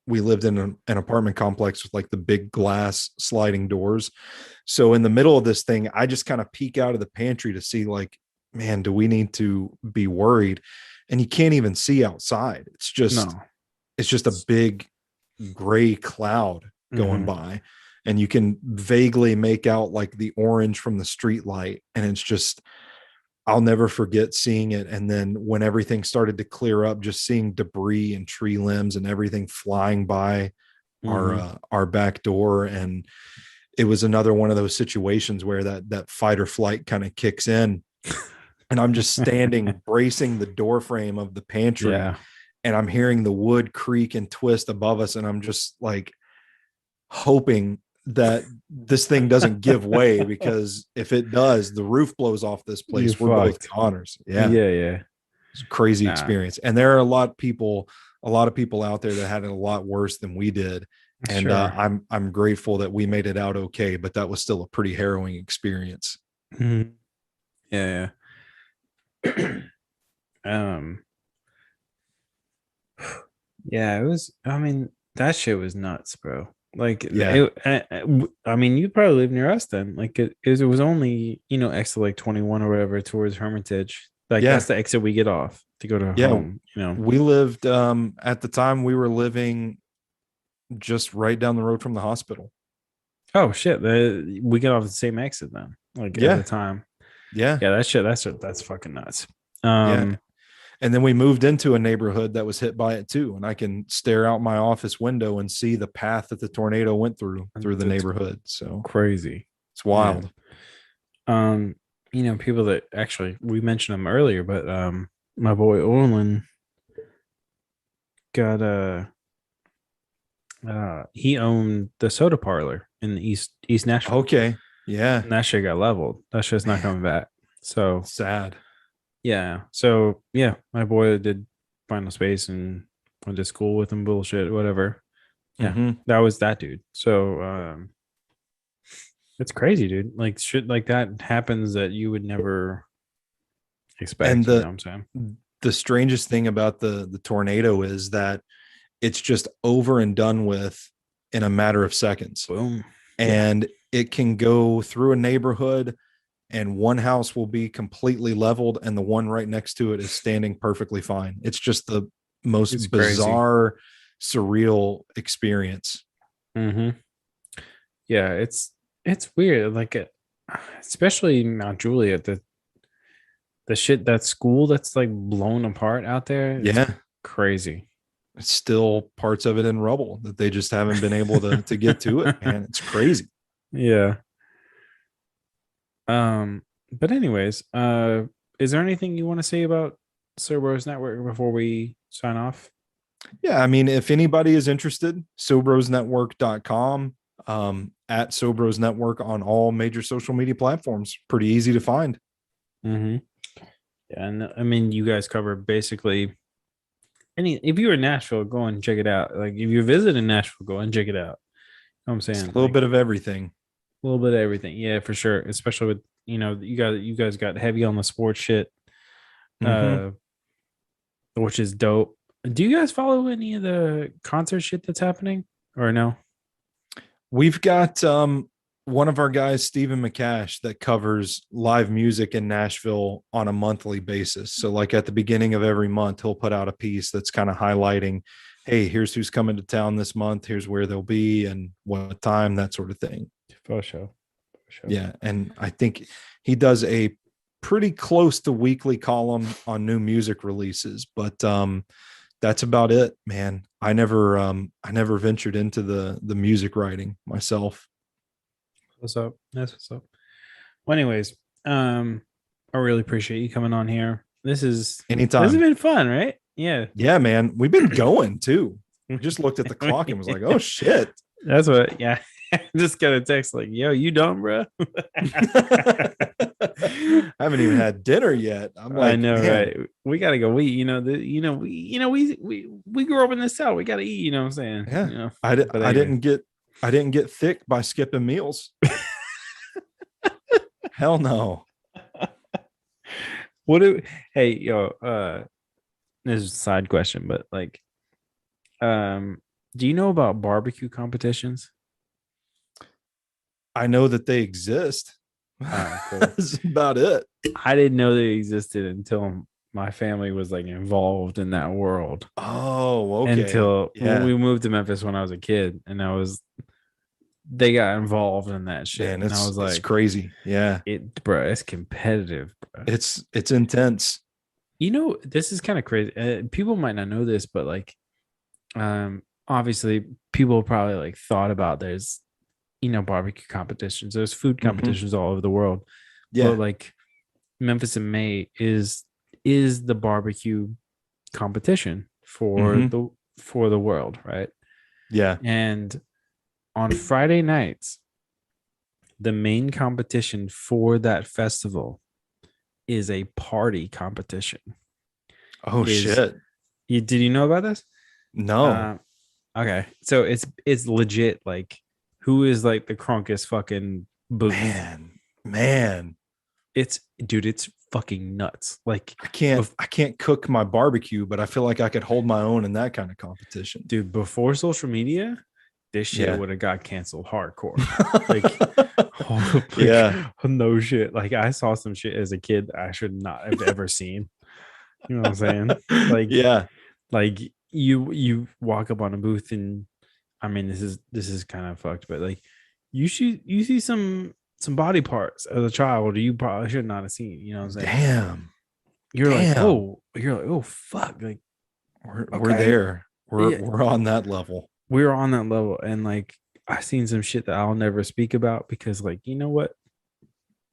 we lived in an apartment complex with like the big glass sliding doors. So in the middle of this thing, I just kind of peek out of the pantry to see, like, man, do we need to be worried? And you can't even see outside. No. It's just a big gray cloud going Mm-hmm. by, and you can vaguely make out like the orange from the street light. And it's just, I'll never forget seeing it. And then when everything started to clear up, just seeing debris and tree limbs and everything flying by Mm-hmm. our back door. And it was another one of those situations where that fight or flight kind of kicks in. And I'm just standing bracing the door frame of the pantry, Yeah. and I'm hearing the wood creak and twist above us, and I'm just like hoping that this thing doesn't give way, because if it does, the roof blows off this You place. We're both fucked. goners. Yeah. Yeah, yeah. It's a crazy Nah, experience. And there are a lot of people out there that had it a lot worse than we did. And sure. I'm grateful that we made it out okay, but that was still a pretty harrowing experience. Mhm. Yeah, yeah. um, yeah, it was. I mean, that shit was nuts, bro. Like, Yeah. I mean, you probably live near us then. Like, it was only exit like 21 or whatever towards Hermitage. Like, that's Yeah. the exit we get off to go to Yeah. home. We lived at the time we were living just right down the road from the hospital. Oh shit, we get off the same exit then. Like at the Yeah. time. Yeah. Yeah, that shit. That's fucking nuts. Yeah. Um, And then we moved into a neighborhood that was hit by it too. And I can stare out my office window and see the path that the tornado went through the that's neighborhood. So crazy. it's Yeah. wild. People that actually we mentioned them earlier, but my boy Orlin got he owned the soda parlor in the East Nashville. Okay. Yeah. And that shit got leveled. That shit's not coming back. So Sad. yeah. So yeah, my boy did final space and went to school with him, bullshit, whatever. Yeah. Mm-hmm. That was that dude. So it's crazy, dude. Like shit like that happens that you would never And expect, you know what I'm saying? the strangest thing about the tornado is that it's just over and done with in a matter of seconds. Boom. And it can go through a neighborhood and one house will be completely leveled and the one right next to it is standing perfectly fine. It's just the most It's bizarre, surreal experience. Mm-hmm. Yeah, it's weird. Like especially Mount Juliet, the shit that school that's like blown apart out there. It's Yeah. crazy. It's still parts of it in rubble that they just haven't been able to get to it. Man, it's crazy. Yeah. But anyways, is there anything you want to say about SoBro's network before we sign off? Yeah, I mean, if anybody is interested, SoBrosNetwork.com, at SoBros Network on all major social media platforms. Pretty easy to find. Mm-hmm. Yeah, and I mean, you guys cover basically if you're in Nashville, go and check it out. Like if you visit in Nashville, go and check it out. You know what I'm It's a saying? little Like bit of everything. a little bit of everything. Yeah, for sure. Especially with you guys got heavy on the sports shit, Mm-hmm. uh, which is dope. Do you guys follow any of the concert shit that's happening or no? We've got one of our guys, Stephen McCash, that covers live music in Nashville on a monthly basis. So, like at the beginning of every month, he'll put out a piece that's kind of highlighting, hey, here's who's coming to town this month, here's where they'll be and what time, that sort of thing. For sure. For sure. Yeah. And I think he does a pretty close to weekly column on new music releases, but that's about it, man. I never ventured into the music writing myself. What's up? That's what's up. Well, anyways, I really appreciate you coming on here. This has Anytime. been fun, right? Yeah. Yeah, man. We've been going too. We just looked at the clock and was like, oh shit. That's what, yeah. Just got a text like, yo, you done, bro? I haven't even had dinner yet. I'm like, I know, man. right? We gotta go eat. We grew up in the South. We gotta eat. You know what I'm saying? Yeah. But I anyway. didn't get thick by skipping meals. Hell no. Hey, yo, this is a side question, but like, do you know about barbecue competitions? I know that they exist. Cool. That's about it. I didn't know they existed until my family was like involved in that world. Oh, okay. Until Yeah. we moved to Memphis when I was a kid, and they got involved in that shit. Man, and I was it's like, crazy. Yeah. it's competitive, bro. It's intense. This is kind of crazy. People might not know this, but like, obviously, people probably like thought about there's, barbecue competitions. There's food competitions all over the world. Yeah. But like, Memphis in May is the barbecue competition for the world, right? Yeah. And on Friday nights, the main competition for that festival is a party competition. Oh shit. Did you know about this? No. Okay. So it's legit like who is like the crunkest fucking booth. Man. it's fucking nuts. Like I can't cook my barbecue, but I feel like I could hold my own in that kind of competition. Dude, before social media, this shit would have got canceled hardcore. Like, yeah, no shit. Like I saw some shit as a kid that I should not have ever seen. You know what I'm saying? Like, yeah, like you walk up on a booth and I mean this is kind of fucked, but like you see some body parts as a child you probably should not have seen. You know what I'm saying? Damn. You're like, oh fuck, like we're there. We're on that level. We're on that level, and like I seen some shit that I'll never speak about because, like, you know what?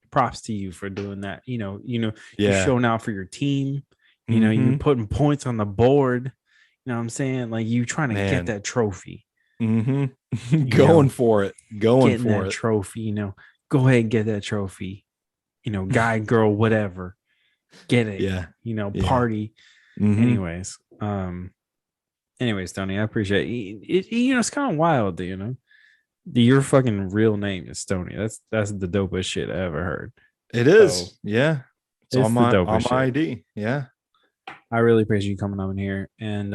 Props to you for doing that. You're showing out for your team. You know, you putting points on the board. You know what I'm saying? Like you trying to get that trophy. Going for it. Going for that trophy. You know, go ahead and get that trophy. You know, guy, girl, whatever. Get it. Yeah. You know, party. Anyways, Tony, I appreciate it. It's kind of wild, you know. Your fucking real name is Stoney. That's the dopest shit I ever heard. It is. So, yeah. It's on my ID. Yeah. I really appreciate you coming on here. And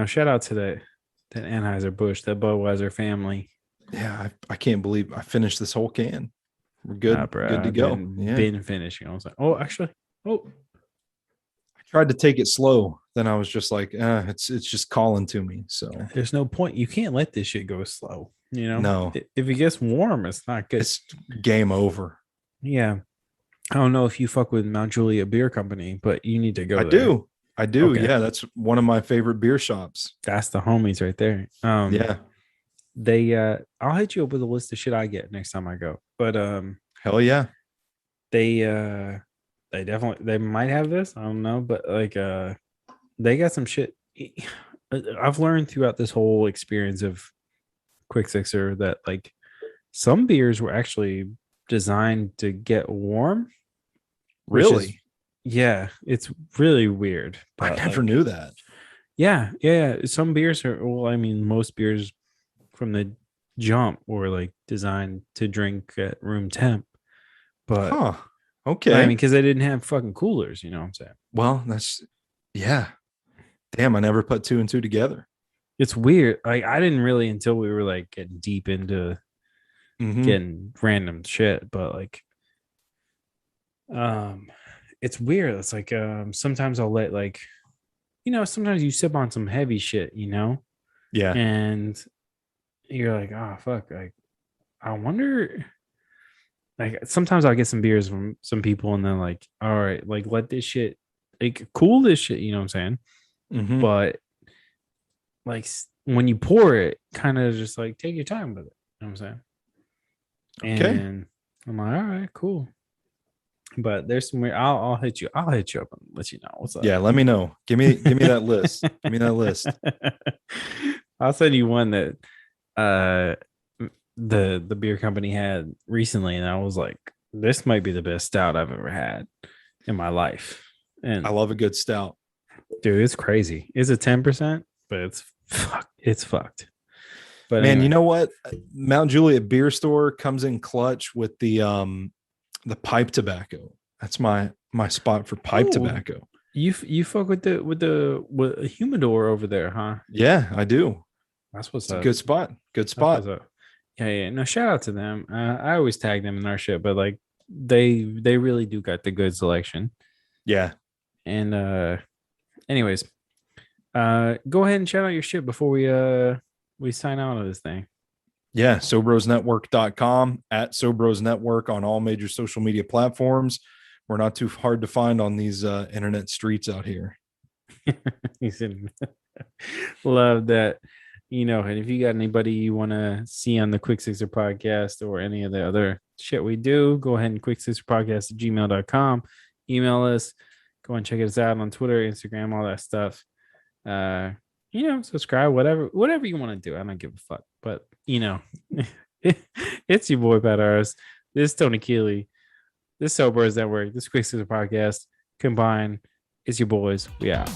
shout out to that Anheuser-Busch, that Budweiser family. Yeah, I can't believe I finished this whole can. We're good. Good to go. Been finishing. I was like, I tried to take it slow. Then I was just like, it's just calling to me. So there's no point. You can't let this shit go slow. You know, no. If it gets warm, it's not good. It's game over. Yeah. I don't know if you fuck with Mount Juliet Beer Company, but you need to go. I do. Okay. Yeah, that's one of my favorite beer shops. That's the homies right there. Yeah. They I'll hit you up with a list of shit I get next time I go. But hell yeah. They might have this. I don't know, but like they got some shit. I've learned throughout this whole experience of Quick Sixer that like some beers were actually designed to get warm. Really? Yeah, it's really weird. I never knew that. Yeah. Some beers are, well, I mean, most beers from the jump were like designed to drink at room temp. But okay. I mean, because they didn't have fucking coolers, you know what I'm saying? Well, yeah. Damn, I never put two and two together. It's weird. Like I didn't really until we were like getting deep into getting random shit, but like it's weird. It's like sometimes I'll let like, sometimes you sip on some heavy shit, yeah, and you're like, oh fuck, like I wonder, like sometimes I'll get some beers from some people and then like, all right, like let this shit, like cool this shit, you know what I'm saying? But like when you pour it, kind of just like take your time with it, you know what I'm saying? Okay. And I'm like, all right, cool. But there's some weird. I'll hit you up and let you know what's up. Yeah, let me know. Give me that list. Give me that list. I'll send you one that the beer company had recently, and I was like, this might be the best stout I've ever had in my life. And I love a good stout. Dude, it's crazy. It's a 10%, but it's fucked. But man, anyway. You know what? Mount Juliet Beer Store comes in clutch with the pipe tobacco. That's my spot for pipe tobacco. You fuck with the humidor over there, huh? Yeah, I do. That's what's it's up. A good spot. Good spot. Yeah. No, shout out to them. I always tag them in our shit, but like they really do got the good selection. Yeah. And anyways, go ahead and shout out your shit before we sign out of this thing. Yeah, SoBrosNetwork.com, at SoBros Network on all major social media platforms. We're not too hard to find on these internet streets out here. Love that. And if you got anybody you want to see on the Quick Sixer podcast or any of the other shit we do, go ahead and quicksixerpodcast@gmail.com. Email us. Go and check us out on Twitter, Instagram, all that stuff. Subscribe, whatever you want to do. I don't give a fuck. But it's your boy Pat Harris. This is Stoney Keeley. This SoBro Network. This Quick Sixer podcast combined. It's your boys. We out.